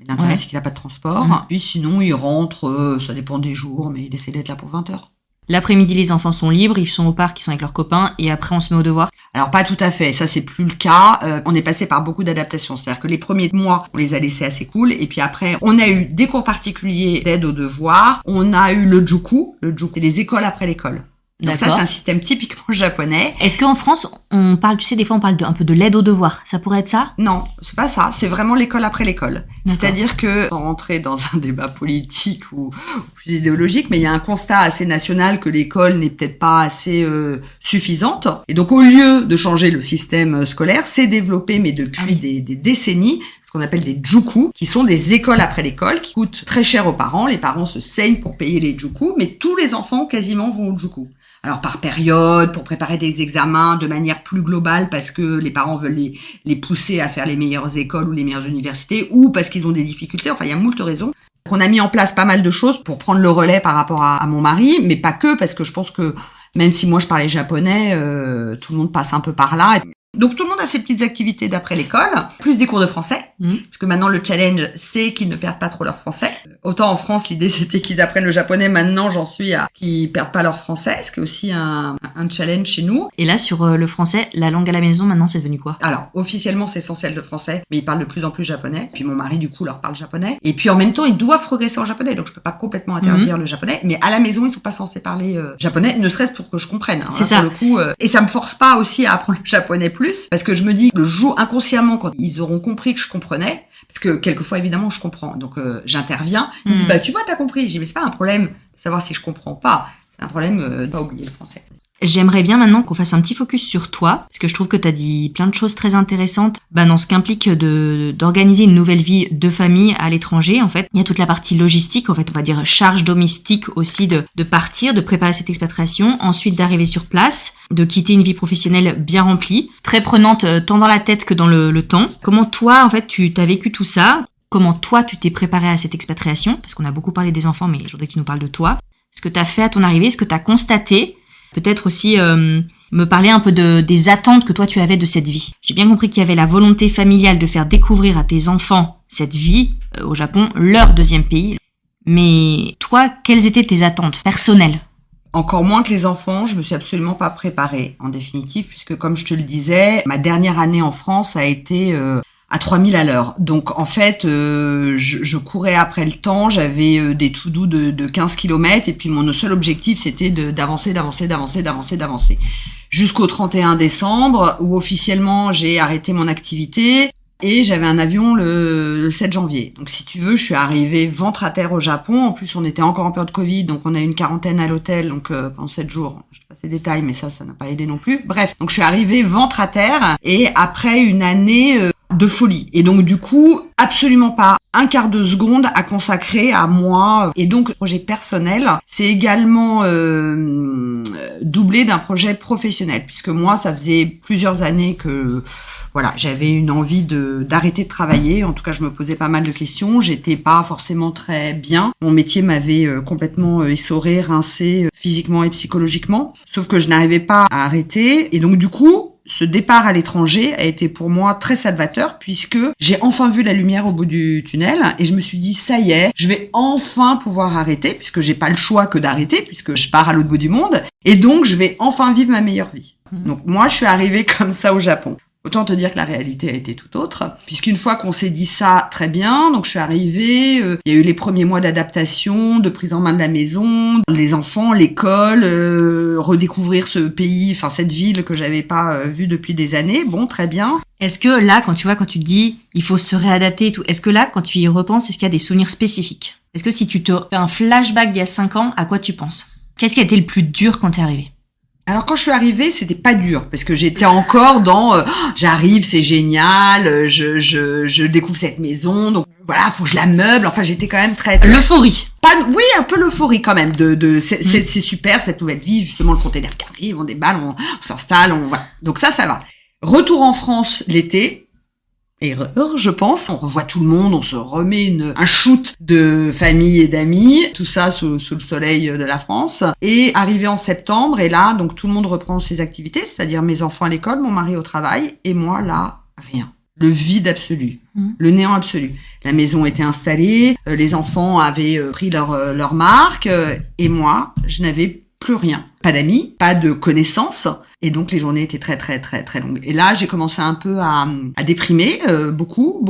L'intérêt, c'est qu'il n'a pas de transport. Puis sinon, il rentre, ça dépend des jours, mais il essaie d'être là pour 20h. L'après-midi, les enfants sont libres, ils sont au parc, ils sont avec leurs copains, et après, on se met au devoir. Alors, pas tout à fait. Ça, c'est plus le cas. On est passé par beaucoup d'adaptations. C'est-à-dire que les premiers mois, on les a laissés assez cool. Et puis après, on a eu des cours particuliers d'aide aux devoirs. On a eu le juku. Le juku, c'est les écoles après l'école. Donc ça, c'est un système typiquement japonais. Est-ce qu'en France, on parle, tu sais, des fois, on parle un peu de l'aide aux devoirs. Ça pourrait être ça? Non, c'est pas ça. C'est vraiment l'école après l'école. D'accord. C'est-à-dire que, sans rentrer dans un débat politique ou plus idéologique, mais il y a un constat assez national que l'école n'est peut-être pas assez suffisante. Et donc, au lieu de changer le système scolaire, c'est développé, mais depuis des décennies, ce qu'on appelle des juku, qui sont des écoles après l'école, qui coûtent très cher aux parents. Les parents se saignent pour payer les juku, mais tous les enfants quasiment vont au juku. Alors par période, pour préparer des examens de manière plus globale, parce que les parents veulent les pousser à faire les meilleures écoles ou les meilleures universités, ou parce qu'ils ont des difficultés, enfin il y a moult raisons. On a mis en place pas mal de choses pour prendre le relais par rapport à mon mari, mais pas que, parce que je pense que même si moi je parlais japonais, tout le monde passe un peu par là. Donc tout le monde a ses petites activités d'après l'école, plus des cours de français, parce que maintenant le challenge c'est qu'ils ne perdent pas trop leur français. Autant en France l'idée c'était qu'ils apprennent le japonais, maintenant j'en suis à qu'ils perdent pas leur français, ce qui est aussi un challenge chez nous. Et là sur le français, la langue à la maison maintenant c'est devenu quoi? Alors officiellement c'est essentiel le français, mais ils parlent de plus en plus japonais, puis mon mari du coup leur parle japonais, et puis en même temps ils doivent progresser en japonais, donc je peux pas complètement interdire le japonais, mais à la maison ils sont pas censés parler japonais, ne serait-ce pour que je comprenne. C'est ça. Pour le coup, et ça me force pas aussi à apprendre le japonais plus, parce que je me dis que le jour inconsciemment quand ils auront compris que je comprenais, parce que quelquefois évidemment je comprends, donc j'interviens, ils me disent bah tu vois t'as compris, j'ai dit mais c'est pas un problème de savoir si je comprends pas, c'est un problème de pas oublier le français. J'aimerais bien maintenant qu'on fasse un petit focus sur toi, parce que je trouve que tu as dit plein de choses très intéressantes dans ce qu'implique d'organiser une nouvelle vie de famille à l'étranger. En fait, il y a toute la partie logistique, en fait, on va dire charge domestique aussi de partir, de préparer cette expatriation, ensuite d'arriver sur place, de quitter une vie professionnelle bien remplie, très prenante tant dans la tête que dans le temps. Comment toi, en fait, tu t'as vécu tout ça? Comment toi, tu t'es préparé à cette expatriation? Parce qu'on a beaucoup parlé des enfants, mais je voudrais que tu nous parles de toi. Ce que tu as fait à ton arrivée, ce que tu as constaté. Peut-être aussi me parler un peu des attentes que toi tu avais de cette vie. J'ai bien compris qu'il y avait la volonté familiale de faire découvrir à tes enfants cette vie au Japon, leur deuxième pays. Mais toi, quelles étaient tes attentes personnelles? Encore moins que les enfants, je me suis absolument pas préparée en définitive, puisque comme je te le disais, ma dernière année en France a été à 3000 à l'heure. Donc en fait, je courais après le temps, j'avais des to-do de 15 km, et puis mon seul objectif c'était d'avancer jusqu'au 31 décembre où officiellement j'ai arrêté mon activité. Et j'avais un avion le 7 janvier. Donc si tu veux, je suis arrivée ventre à terre au Japon. En plus, on était encore en période Covid, donc on a eu une quarantaine à l'hôtel, donc pendant 7 jours. Je te passe les détails, mais ça n'a pas aidé non plus. Bref, donc je suis arrivée ventre à terre et après une année de folie. Et donc du coup, absolument pas un quart de seconde à consacrer à moi. Et donc le projet personnel, c'est également doublé d'un projet professionnel, puisque moi, ça faisait plusieurs années que voilà, j'avais une envie d'arrêter de travailler. En tout cas, je me posais pas mal de questions. J'étais pas forcément très bien. Mon métier m'avait complètement essoré, rincé physiquement et psychologiquement. Sauf que je n'arrivais pas à arrêter. Et donc, du coup, ce départ à l'étranger a été pour moi très salvateur, puisque j'ai enfin vu la lumière au bout du tunnel et je me suis dit, ça y est, je vais enfin pouvoir arrêter, puisque j'ai pas le choix que d'arrêter, puisque je pars à l'autre bout du monde. Et donc, je vais enfin vivre ma meilleure vie. Donc, moi, je suis arrivée comme ça au Japon. Autant te dire que la réalité a été tout autre, puisqu'une fois qu'on s'est dit ça, très bien, donc je suis arrivée, il y a eu les premiers mois d'adaptation, de prise en main de la maison, les enfants, l'école, redécouvrir ce pays, enfin cette ville que j'avais pas vue depuis des années, bon, très bien. Est-ce que là, quand tu te dis, il faut se réadapter et tout, est-ce que là, quand tu y repenses, est-ce qu'il y a des souvenirs spécifiques? Est-ce que si tu te fais un flashback d'il y a 5 ans, à quoi tu penses? Qu'est-ce qui a été le plus dur quand t'es arrivée? Alors quand je suis arrivée, c'était pas dur parce que j'étais encore dans j'arrive, c'est génial, je découvre cette maison, donc voilà, faut que je la meuble. Enfin, j'étais quand même très l'euphorie. Oui, un peu l'euphorie quand même c'est super cette nouvelle vie, justement le container qui arrive, on déballe, on s'installe, voilà. Donc ça va. Retour en France l'été. Erreur, je pense. On revoit tout le monde, on se remet un shoot de famille et d'amis, tout ça sous le soleil de la France. Et arrivé en septembre, et là, donc tout le monde reprend ses activités, c'est-à-dire mes enfants à l'école, mon mari au travail, et moi là, rien. Le vide absolu, le néant absolu. La maison était installée, les enfants avaient pris leur marque, et moi, je n'avais plus rien. Pas d'amis, pas de connaissances. Et donc, les journées étaient très, très, très, très longues. Et là, j'ai commencé un peu à déprimer, beaucoup.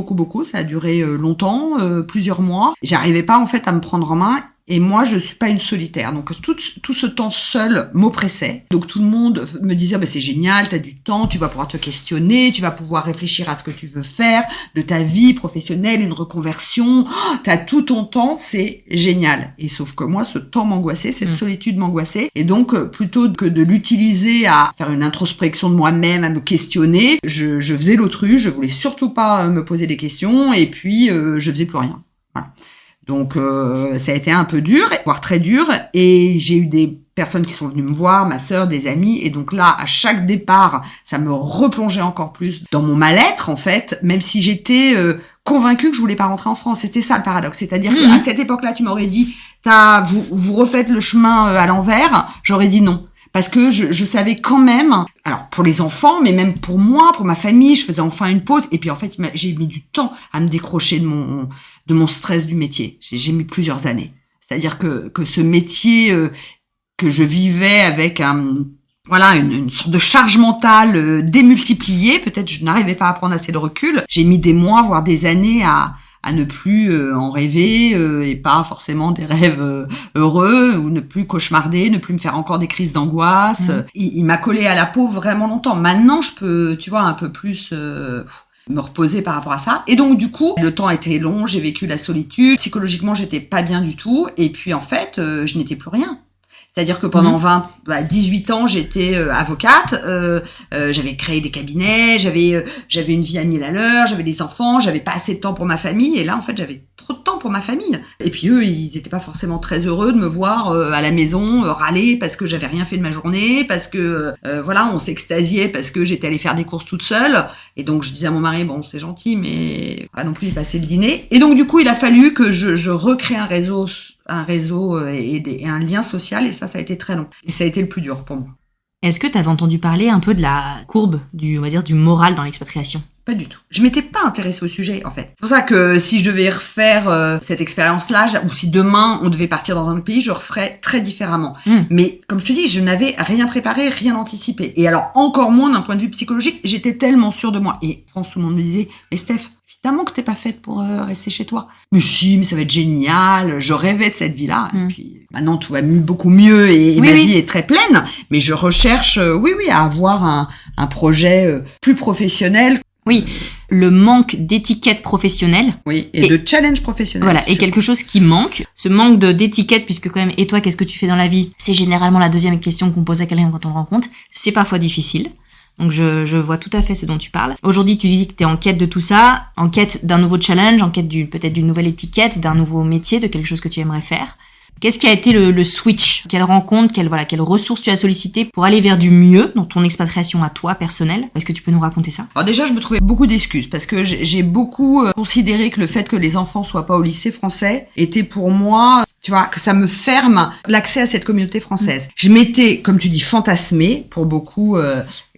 Ça a duré longtemps, plusieurs mois. J'arrivais pas, en fait, à me prendre en main. Et moi, je suis pas une solitaire. Donc, tout ce temps seul m'oppressait. Donc, tout le monde me disait, c'est génial, t'as du temps, tu vas pouvoir te questionner, tu vas pouvoir réfléchir à ce que tu veux faire de ta vie professionnelle, une reconversion. T'as tout ton temps, c'est génial. Et sauf que moi, ce temps m'angoissait, cette solitude m'angoissait. Et donc, plutôt que de l'utiliser à faire une introspection de moi-même, à me questionner, je faisais l'autruche, je voulais surtout pas me poser des questions, et puis, je faisais plus rien. Voilà. Donc ça a été un peu dur, voire très dur, et j'ai eu des personnes qui sont venues me voir, ma sœur, des amis, et donc là, à chaque départ, ça me replongeait encore plus dans mon mal-être, en fait, même si j'étais convaincue que je voulais pas rentrer en France. C'était ça le paradoxe, c'est-à-dire qu'à cette époque-là, tu m'aurais dit, vous refaites le chemin à l'envers, j'aurais dit non. Parce que je savais quand même, alors pour les enfants, mais même pour moi, pour ma famille, je faisais enfin une pause. Et puis en fait, j'ai mis du temps à me décrocher de mon stress du métier. J'ai mis plusieurs années. C'est-à-dire que ce métier que je vivais avec une sorte de charge mentale démultipliée, peut-être je n'arrivais pas à prendre assez de recul. J'ai mis des mois, voire des années à ne plus en rêver et pas forcément des rêves heureux, ou ne plus cauchemarder, ne plus me faire encore des crises d'angoisse. Il m'a collé à la peau vraiment longtemps. Maintenant, je peux, tu vois, un peu plus me reposer par rapport à ça. Et donc, du coup, le temps a été long, j'ai vécu la solitude. Psychologiquement, j'étais pas bien du tout. Et puis, en fait, je n'étais plus rien. C'est-à-dire que pendant 18 ans, j'étais avocate, j'avais créé des cabinets, j'avais une vie à 1000 à l'heure, j'avais des enfants, j'avais pas assez de temps pour ma famille, et là, en fait, j'avais trop de temps pour ma famille. Et puis eux, ils étaient pas forcément très heureux de me voir à la maison râler parce que j'avais rien fait de ma journée, parce que on s'extasiait parce que j'étais allée faire des courses toute seule. Et donc je disais à mon mari, bon, c'est gentil, mais pas non plus y passer le dîner. Et donc du coup, il a fallu que je recrée un réseau et un lien social, et ça a été très long. Et ça a été le plus dur pour moi. Est-ce que tu avais entendu parler un peu de la courbe du moral dans l'expatriation? Pas du tout. Je m'étais pas intéressée au sujet, en fait. C'est pour ça que si je devais refaire cette expérience-là, ou si demain on devait partir dans un autre pays, je referais très différemment. Mais comme je te dis, je n'avais rien préparé, rien anticipé. Et alors, encore moins d'un point de vue psychologique, j'étais tellement sûre de moi. Et France, tout le monde me disait, mais Steph, évidemment que t'es pas faite pour rester chez toi. Mais si, mais ça va être génial. Je rêvais de cette vie-là. Et puis maintenant, tout va beaucoup mieux et ma vie est très pleine. Mais je recherche, à avoir un projet plus professionnel. Oui, le manque d'étiquette professionnelle. Oui, et de challenge professionnel. Voilà, et quelque chose qui manque. Ce manque d'étiquette, puisque quand même, et toi, qu'est-ce que tu fais dans la vie? C'est généralement la deuxième question qu'on pose à quelqu'un quand on le rencontre. C'est parfois difficile. Donc je vois tout à fait ce dont tu parles. Aujourd'hui, tu dis que tu es en quête de tout ça, en quête d'un nouveau challenge, en quête peut-être d'une nouvelle étiquette, d'un nouveau métier, de quelque chose que tu aimerais faire. Qu'est-ce qui a été le switch? Quelle rencontre, quelle ressource tu as sollicité pour aller vers du mieux dans ton expatriation à toi, personnelle? Est-ce que tu peux nous raconter ça? Alors déjà, je me trouvais beaucoup d'excuses parce que j'ai beaucoup considéré que le fait que les enfants soient pas au lycée français était pour moi, tu vois, que ça me ferme l'accès à cette communauté française. Je m'étais, comme tu dis, fantasmée pour beaucoup.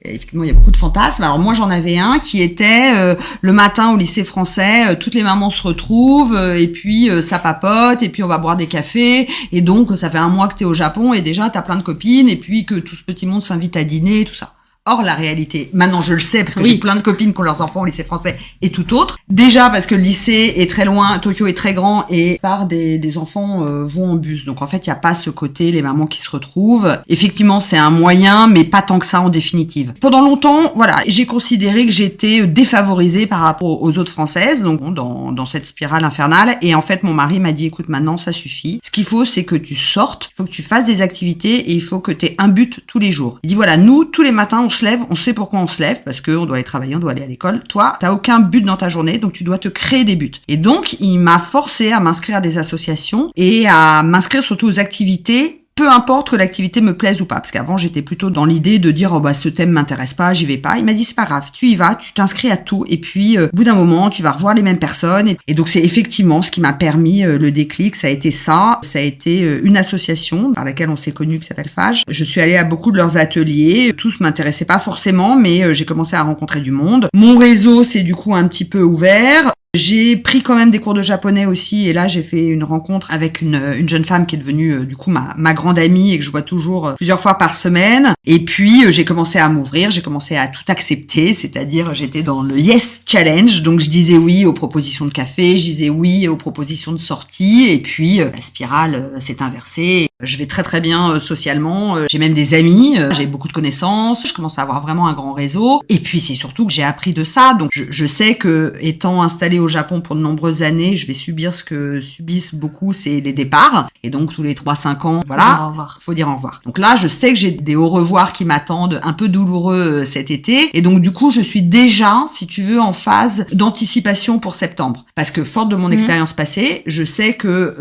Effectivement, il y a beaucoup de fantasmes. Alors moi, j'en avais un qui était le matin au lycée français, toutes les mamans se retrouvent et puis ça papote et puis on va boire des cafés et donc ça fait un mois que t'es au Japon et déjà t'as plein de copines et puis que tout ce petit monde s'invite à dîner et tout ça. Or, la réalité, maintenant je le sais parce que j'ai plein de copines qui ont leurs enfants au lycée français et tout autre. Déjà parce que le lycée est très loin, Tokyo est très grand et part des enfants vont en bus. Donc en fait, il n'y a pas ce côté, les mamans qui se retrouvent. Effectivement, c'est un moyen, mais pas tant que ça en définitive. Pendant longtemps, voilà, j'ai considéré que j'étais défavorisée par rapport aux autres françaises, donc dans cette spirale infernale. Et en fait, mon mari m'a dit, écoute, maintenant ça suffit. Ce qu'il faut, c'est que tu sortes, il faut que tu fasses des activités et il faut que tu aies un but tous les jours. Il dit, voilà, nous, tous les matins, on se lève, on sait pourquoi on se lève, parce qu'on doit aller travailler, on doit aller à l'école. Toi, t'as aucun but dans ta journée, donc tu dois te créer des buts. Et donc, il m'a forcé à m'inscrire à des associations et à m'inscrire surtout aux activités, peu importe que l'activité me plaise ou pas. Parce qu'avant, j'étais plutôt dans l'idée de dire, oh bah, ce thème m'intéresse pas, j'y vais pas. Il m'a dit, c'est pas grave, tu y vas, tu t'inscris à tout. Et puis, au bout d'un moment, tu vas revoir les mêmes personnes. Et donc, c'est effectivement ce qui m'a permis le déclic. Ça a été ça. Ça a été une association par laquelle on s'est connus qui s'appelle FAGE. Je suis allée à beaucoup de leurs ateliers. Tous m'intéressaient pas forcément, mais j'ai commencé à rencontrer du monde. Mon réseau s'est du coup un petit peu ouvert. J'ai pris quand même des cours de japonais aussi et là j'ai fait une rencontre avec une jeune femme qui est devenue du coup ma grande amie et que je vois toujours plusieurs fois par semaine. Et puis j'ai commencé à m'ouvrir, j'ai commencé à tout accepter, c'est-à-dire j'étais dans le yes challenge, donc je disais oui aux propositions de café, je disais oui aux propositions de sortie et puis la spirale s'est inversée. Je vais très très bien socialement, j'ai même des amis, j'ai beaucoup de connaissances, je commence à avoir vraiment un grand réseau et puis c'est surtout que j'ai appris de ça, donc je sais que étant installée au Japon pour de nombreuses années, je vais subir ce que subissent beaucoup, c'est les départs. Et donc, tous les 3-5 ans, voilà, faut dire au revoir. Donc là, je sais que j'ai des au revoir qui m'attendent, un peu douloureux cet été. Et donc, du coup, je suis déjà, si tu veux, en phase d'anticipation pour septembre. Parce que, forte de mon expérience passée, je sais que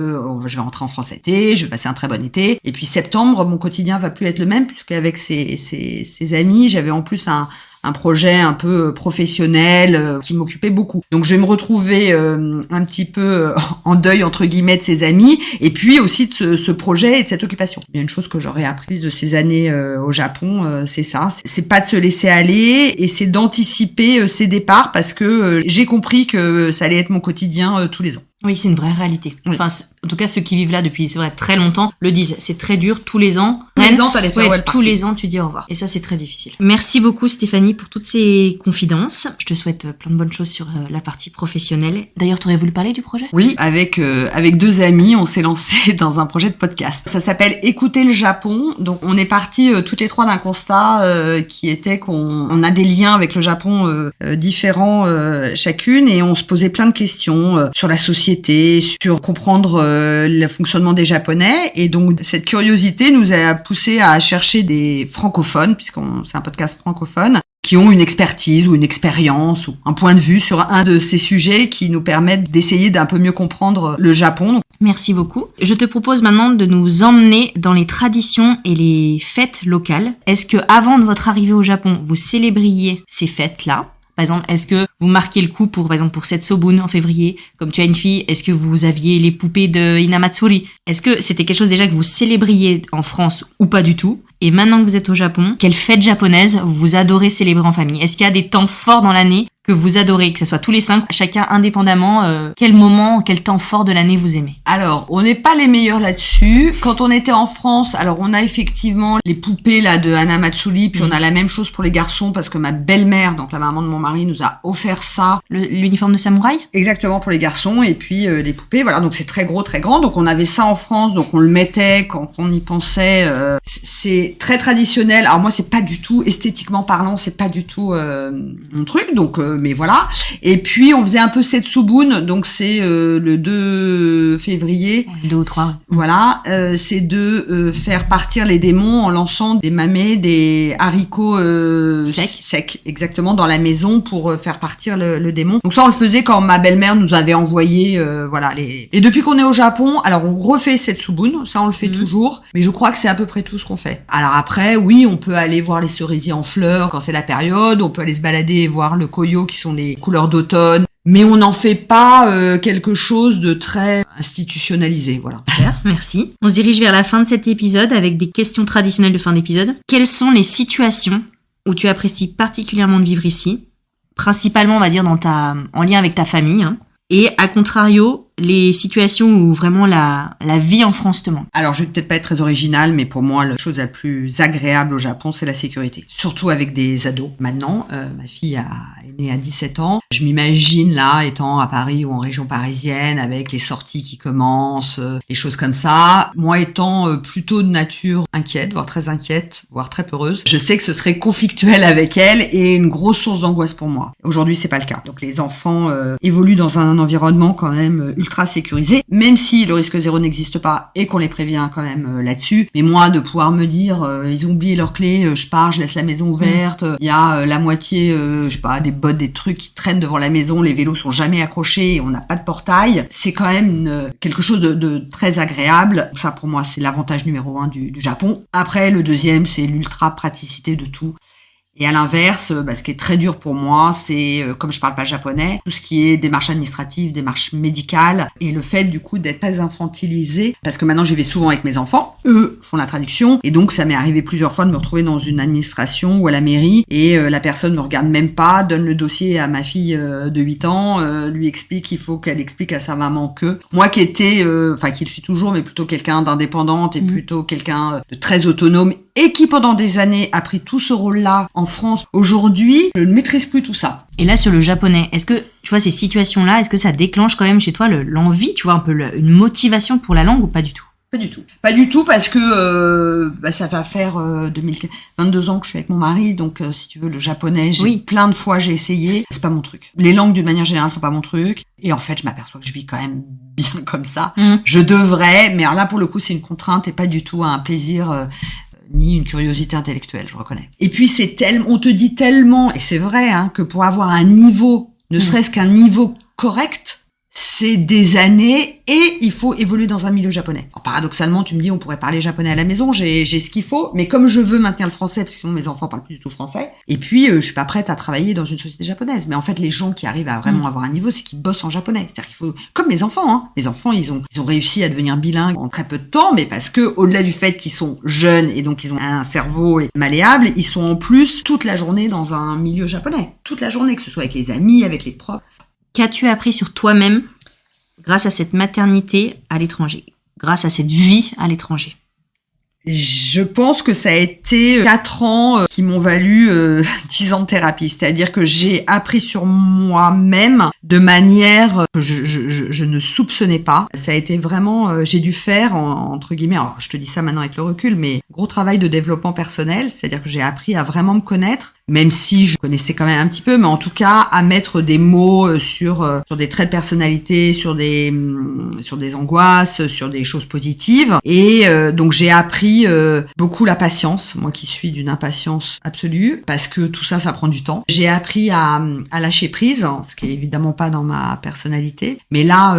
je vais rentrer en France cet été, je vais passer un très bon été. Et puis, septembre, mon quotidien va plus être le même, puisqu'avec ces amis, j'avais en plus un projet un peu professionnel qui m'occupait beaucoup. Donc je vais me retrouver un petit peu en deuil entre guillemets de ces amis et puis aussi de ce projet et de cette occupation. Il y a une chose que j'aurais apprise de ces années au Japon, c'est ça, c'est pas de se laisser aller et c'est d'anticiper ces départs parce que j'ai compris que ça allait être mon quotidien tous les ans. Oui, c'est une vraie réalité. Oui. Enfin, en tout cas, ceux qui vivent là depuis, c'est vrai, très longtemps, le disent. C'est très dur, tous les ans. Tous les ans, t'as les farewell tous les ans, tu dis au revoir. Et ça, c'est très difficile. Merci beaucoup, Stéphanie, pour toutes ces confidences. Je te souhaite plein de bonnes choses sur la partie professionnelle. D'ailleurs, t'aurais voulu parler du projet? Oui, avec deux amis, on s'est lancé dans un projet de podcast. Ça s'appelle Écouter le Japon. Donc, on est partis toutes les trois d'un constat qui était qu'on a des liens avec le Japon différents chacune et on se posait plein de questions sur la société, sur comprendre le fonctionnement des Japonais. Et donc, cette curiosité nous a poussé à chercher des francophones, c'est un podcast francophone, qui ont une expertise ou une expérience ou un point de vue sur un de ces sujets qui nous permettent d'essayer d'un peu mieux comprendre le Japon. Merci beaucoup. Je te propose maintenant de nous emmener dans les traditions et les fêtes locales. Est-ce que avant de votre arrivée au Japon, vous célébriez ces fêtes-là? Par exemple, est-ce que vous marquez le coup pour Setsobun en février, comme tu as une fille? Est-ce que vous aviez les poupées de Hinamatsuri? Est-ce que c'était quelque chose déjà que vous célébriez en France ou pas du tout? Et maintenant que vous êtes au Japon, quelle fête japonaise vous adorez célébrer en famille? Est-ce qu'il y a des temps forts dans l'année que vous adorez, que ce soit tous les 5, chacun indépendamment, quel moment, quel temps fort de l'année vous aimez? Alors, on n'est pas les meilleurs là-dessus. Quand on était en France, alors on a effectivement les poupées là de Hanamatsuri, puis on a la même chose pour les garçons parce que ma belle-mère, donc la maman de mon mari, nous a offert ça. L'uniforme de samouraï? Exactement, pour les garçons, et puis les poupées, voilà, donc c'est très gros, très grand. Donc on avait ça en France, donc on le mettait quand on y pensait. C'est très traditionnel. Alors moi, c'est pas du tout, esthétiquement parlant, c'est pas du tout mon truc, donc mais voilà. Et puis on faisait un peu Setsubun, donc c'est le 2 février. 2 ou 3. Voilà, c'est de faire partir les démons en lançant des mamets, des haricots secs, exactement, dans la maison pour faire partir le démon. Donc ça, on le faisait quand ma belle-mère nous avait envoyé, voilà. Et depuis qu'on est au Japon, alors on refait Setsubun, ça on le fait toujours, mais je crois que c'est à peu près tout ce qu'on fait. Alors après, oui, on peut aller voir les cerisiers en fleurs quand c'est la période, on peut aller se balader et voir le koyo qui sont les couleurs d'automne, mais on n'en fait pas quelque chose de très institutionnalisé, voilà. Super, merci. On se dirige vers la fin de cet épisode avec des questions traditionnelles de fin d'épisode. Quelles sont les situations où tu apprécies particulièrement de vivre ici, principalement, on va dire, en lien avec ta famille, hein, et à contrario, les situations où vraiment la vie en France te manque? Alors, je vais peut-être pas être très originale, mais pour moi, la chose la plus agréable au Japon, c'est la sécurité. Surtout avec des ados. Maintenant, ma fille est née à 17 ans. Je m'imagine là, étant à Paris ou en région parisienne, avec les sorties qui commencent, les choses comme ça. Moi, étant plutôt de nature inquiète, voire très inquiète, voire très peureuse, je sais que ce serait conflictuel avec elle et une grosse source d'angoisse pour moi. Aujourd'hui, c'est pas le cas. Donc, les enfants évoluent dans un environnement quand même ultra sécurisé, même si le risque zéro n'existe pas et qu'on les prévient quand même là-dessus. Mais moi, de pouvoir me dire, ils ont oublié leurs clés, je pars, je laisse la maison ouverte, il y a la moitié, je sais pas, des bottes, des trucs qui traînent devant la maison, les vélos sont jamais accrochés, et on n'a pas de portail, c'est quand même quelque chose de très agréable. Ça, pour moi, c'est l'avantage numéro 1 du Japon. Après, le deuxième, c'est l'ultra praticité de tout. Et à l'inverse, ce qui est très dur pour moi, c'est, comme je parle pas japonais, tout ce qui est démarches administratives, démarches médicales, et le fait du coup d'être très infantilisé, parce que maintenant j'y vais souvent avec mes enfants, eux font la traduction, et donc ça m'est arrivé plusieurs fois de me retrouver dans une administration ou à la mairie, et la personne me regarde même pas, donne le dossier à ma fille de 8 ans, lui explique qu'il faut qu'elle explique à sa maman que moi qui étais, qui le suis toujours, mais plutôt quelqu'un d'indépendante et plutôt quelqu'un de très autonome, et qui pendant des années a pris tout ce rôle-là en France. Aujourd'hui, je ne maîtrise plus tout ça. Et là, sur le japonais, est-ce que, tu vois, ces situations-là, est-ce que ça déclenche quand même chez toi l'envie, tu vois, un peu une motivation pour la langue ou pas du tout? Pas du tout. Pas du tout parce que ça va faire 22 ans que je suis avec mon mari, donc si tu veux, le japonais, plein de fois j'ai essayé, c'est pas mon truc. Les langues d'une manière générale sont pas mon truc, et en fait je m'aperçois que je vis quand même bien comme ça. Je devrais, mais alors là pour le coup c'est une contrainte et pas du tout un plaisir ni une curiosité intellectuelle, je reconnais. Et puis on te dit tellement, et c'est vrai, hein, que pour avoir un niveau, ne serait-ce qu'un niveau correct, c'est des années et il faut évoluer dans un milieu japonais. Alors, paradoxalement, tu me dis, on pourrait parler japonais à la maison, j'ai ce qu'il faut, mais comme je veux maintenir le français, parce que sinon mes enfants parlent plus du tout français, et puis je suis pas prête à travailler dans une société japonaise. Mais en fait, les gens qui arrivent à vraiment avoir un niveau, c'est qu'ils bossent en japonais. C'est-à-dire qu'il faut, comme mes enfants, hein. Les enfants, ils ont réussi à devenir bilingues en très peu de temps, mais parce que, au-delà du fait qu'ils sont jeunes et donc ils ont un cerveau malléable, ils sont en plus toute la journée dans un milieu japonais. Toute la journée, que ce soit avec les amis, avec les profs. Qu'as-tu appris sur toi-même grâce à cette maternité à l'étranger, grâce à cette vie à l'étranger? Je pense que ça a été 4 ans qui m'ont valu 10 ans de thérapie. C'est-à-dire que j'ai appris sur moi-même de manière que je ne soupçonnais pas. Ça a été vraiment, j'ai dû faire, entre guillemets, alors je te dis ça maintenant avec le recul, mais gros travail de développement personnel. C'est-à-dire que j'ai appris à vraiment me connaître, même si je connaissais quand même un petit peu, mais en tout cas à mettre des mots sur des traits de personnalité, sur des angoisses, sur des choses positives. Et donc j'ai appris beaucoup la patience, moi qui suis d'une impatience absolue, parce que tout ça prend du temps. J'ai appris à lâcher prise, ce qui est évidemment pas dans ma personnalité, mais là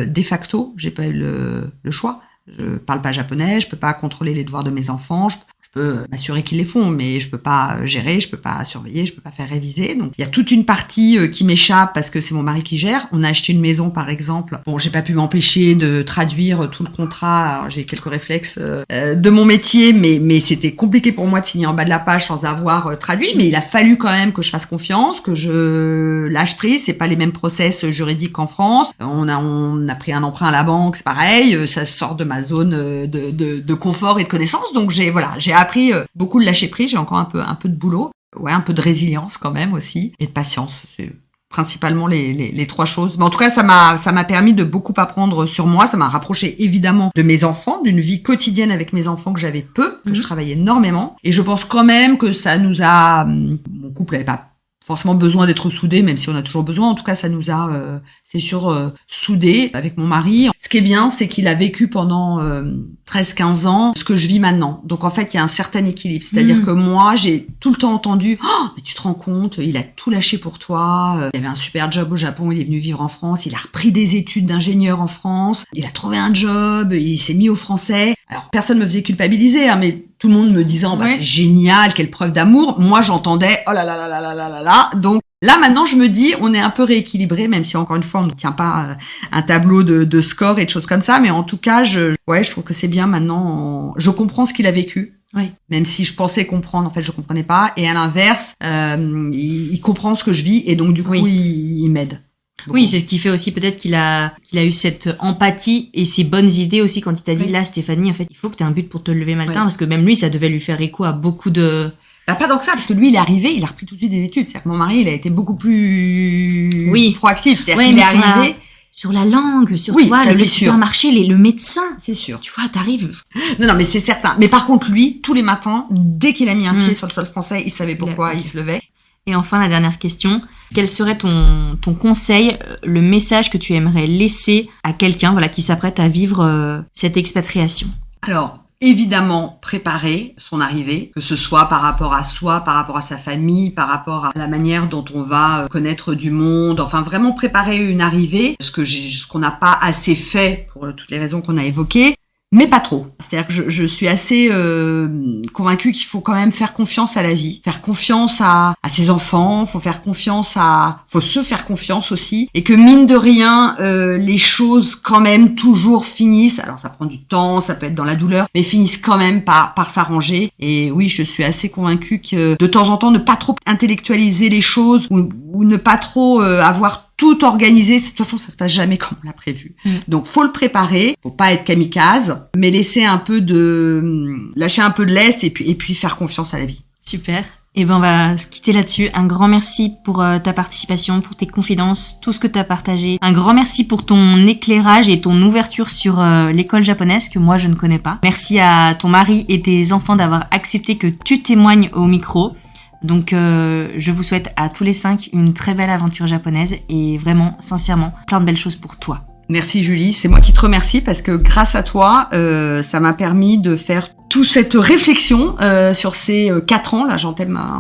de facto j'ai pas eu le choix. Je parle pas japonais, je peux pas contrôler les devoirs de mes enfants, je peux m'assurer qu'ils les font, mais je peux pas gérer, je peux pas surveiller, je peux pas faire réviser. Donc il y a toute une partie qui m'échappe parce que c'est mon mari qui gère. On a acheté une maison par exemple. Bon, j'ai pas pu m'empêcher de traduire tout le contrat. Alors, j'ai quelques réflexes de mon métier, mais c'était compliqué pour moi de signer en bas de la page sans avoir traduit. Mais il a fallu quand même que je fasse confiance, que je lâche prise. C'est pas les mêmes process juridiques qu'en France. On a pris un emprunt à la banque, c'est pareil. Ça sort de ma zone de confort et de connaissance. Donc j'ai appris beaucoup de lâcher prise, j'ai encore un peu de boulot, un peu de résilience quand même aussi, et de patience. C'est principalement les 3 choses. Mais en tout cas, ça m'a permis de beaucoup apprendre sur moi, ça m'a rapproché évidemment de mes enfants, d'une vie quotidienne avec mes enfants que j'avais peu, que je travaillais énormément, et je pense quand même que ça nous a... Mon couple n'avait pas forcément besoin d'être soudés, même si on a toujours besoin. En tout cas, ça nous a, c'est sûr, soudés avec mon mari. Ce qui est bien, c'est qu'il a vécu pendant 13-15 ans ce que je vis maintenant. Donc en fait, il y a un certain équilibre. C'est-à-dire que moi, j'ai tout le temps entendu « Oh, mais tu te rends compte, il a tout lâché pour toi. Il avait un super job au Japon, il est venu vivre en France. Il a repris des études d'ingénieur en France. Il a trouvé un job, il s'est mis au français. » Alors, personne me faisait culpabiliser, hein, mais tout le monde me disait « c'est génial, quelle preuve d'amour. » Moi, j'entendais « Oh là là là là là là là là. » Donc, là, maintenant, je me dis, on est un peu rééquilibré, même si, encore une fois, on ne tient pas un tableau de score et de choses comme ça. Mais en tout cas, je trouve que c'est bien maintenant. Je comprends ce qu'il a vécu. Oui. Même si je pensais comprendre, en fait, je comprenais pas. Et à l'inverse, il comprend ce que je vis et donc, du coup, il m'aide. Beaucoup. Oui, c'est ce qui fait aussi peut-être qu'il a eu cette empathie et ces bonnes idées aussi quand il t'a dit là, Stéphanie, en fait, il faut que tu aies un but pour te lever le matin parce que même lui, ça devait lui faire écho à beaucoup de... Bah, pas tant que ça, parce que lui, il est arrivé, il a repris tout de suite des études. C'est-à-dire que mon mari, il a été beaucoup plus proactif. C'est-à-dire qu'il est arrivé... Sur la langue, sur toi, le supermarché, le médecin. C'est sûr. Tu vois, t'arrives. Non, mais c'est certain. Mais par contre, lui, tous les matins, dès qu'il a mis un pied sur le sol français, il savait pourquoi il se levait. Et enfin, la dernière question. Quel serait ton conseil, le message que tu aimerais laisser à quelqu'un, qui s'apprête à vivre cette expatriation? Alors, évidemment, préparer son arrivée, que ce soit par rapport à soi, par rapport à sa famille, par rapport à la manière dont on va connaître du monde. Enfin, vraiment préparer une arrivée, ce qu'on n'a pas assez fait pour toutes les raisons qu'on a évoquées. Mais pas trop. C'est-à-dire que je suis assez convaincue qu'il faut quand même faire confiance à la vie, faire confiance à ses enfants, faut se faire confiance aussi, et que mine de rien, les choses quand même toujours finissent. Alors ça prend du temps, ça peut être dans la douleur, mais finissent quand même par s'arranger. Et oui, je suis assez convaincue que de temps en temps, ne pas trop intellectualiser les choses ou ne pas trop avoir tout organisé, de toute façon, ça se passe jamais comme on l'a prévu. Donc, faut le préparer, faut pas être kamikaze, mais lâcher un peu de lest et puis faire confiance à la vie. Super. Et on va se quitter là-dessus. Un grand merci pour ta participation, pour tes confidences, tout ce que tu as partagé. Un grand merci pour ton éclairage et ton ouverture sur l'école japonaise que moi je ne connais pas. Merci à ton mari et tes enfants d'avoir accepté que tu témoignes au micro. Donc je vous souhaite à tous les 5 une très belle aventure japonaise et vraiment, sincèrement, plein de belles choses pour toi. Merci Julie, c'est moi qui te remercie parce que grâce à toi, ça m'a permis de faire toute cette réflexion sur ces 4 ans. Là,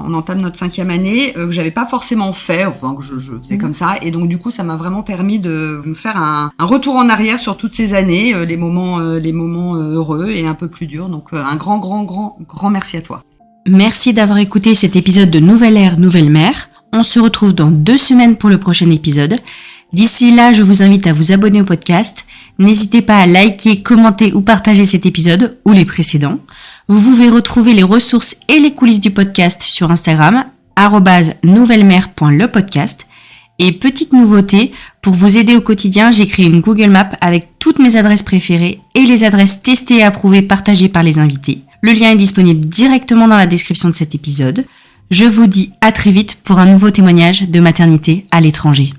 on entame notre 5e année, que j'avais pas forcément fait, enfin que je faisais comme ça. Et donc du coup, ça m'a vraiment permis de me faire un retour en arrière sur toutes ces années, les moments heureux et un peu plus durs. Donc un grand merci à toi. Merci d'avoir écouté cet épisode de Nouvelle Ère, Nouvelle Mère. On se retrouve dans 2 semaines pour le prochain épisode. D'ici là, je vous invite à vous abonner au podcast. N'hésitez pas à liker, commenter ou partager cet épisode ou les précédents. Vous pouvez retrouver les ressources et les coulisses du podcast sur Instagram, @nouvellemère.lepodcast. Et petite nouveauté, pour vous aider au quotidien, j'ai créé une Google Maps avec toutes mes adresses préférées et les adresses testées et approuvées partagées par les invités. Le lien est disponible directement dans la description de cet épisode. Je vous dis à très vite pour un nouveau témoignage de maternité à l'étranger.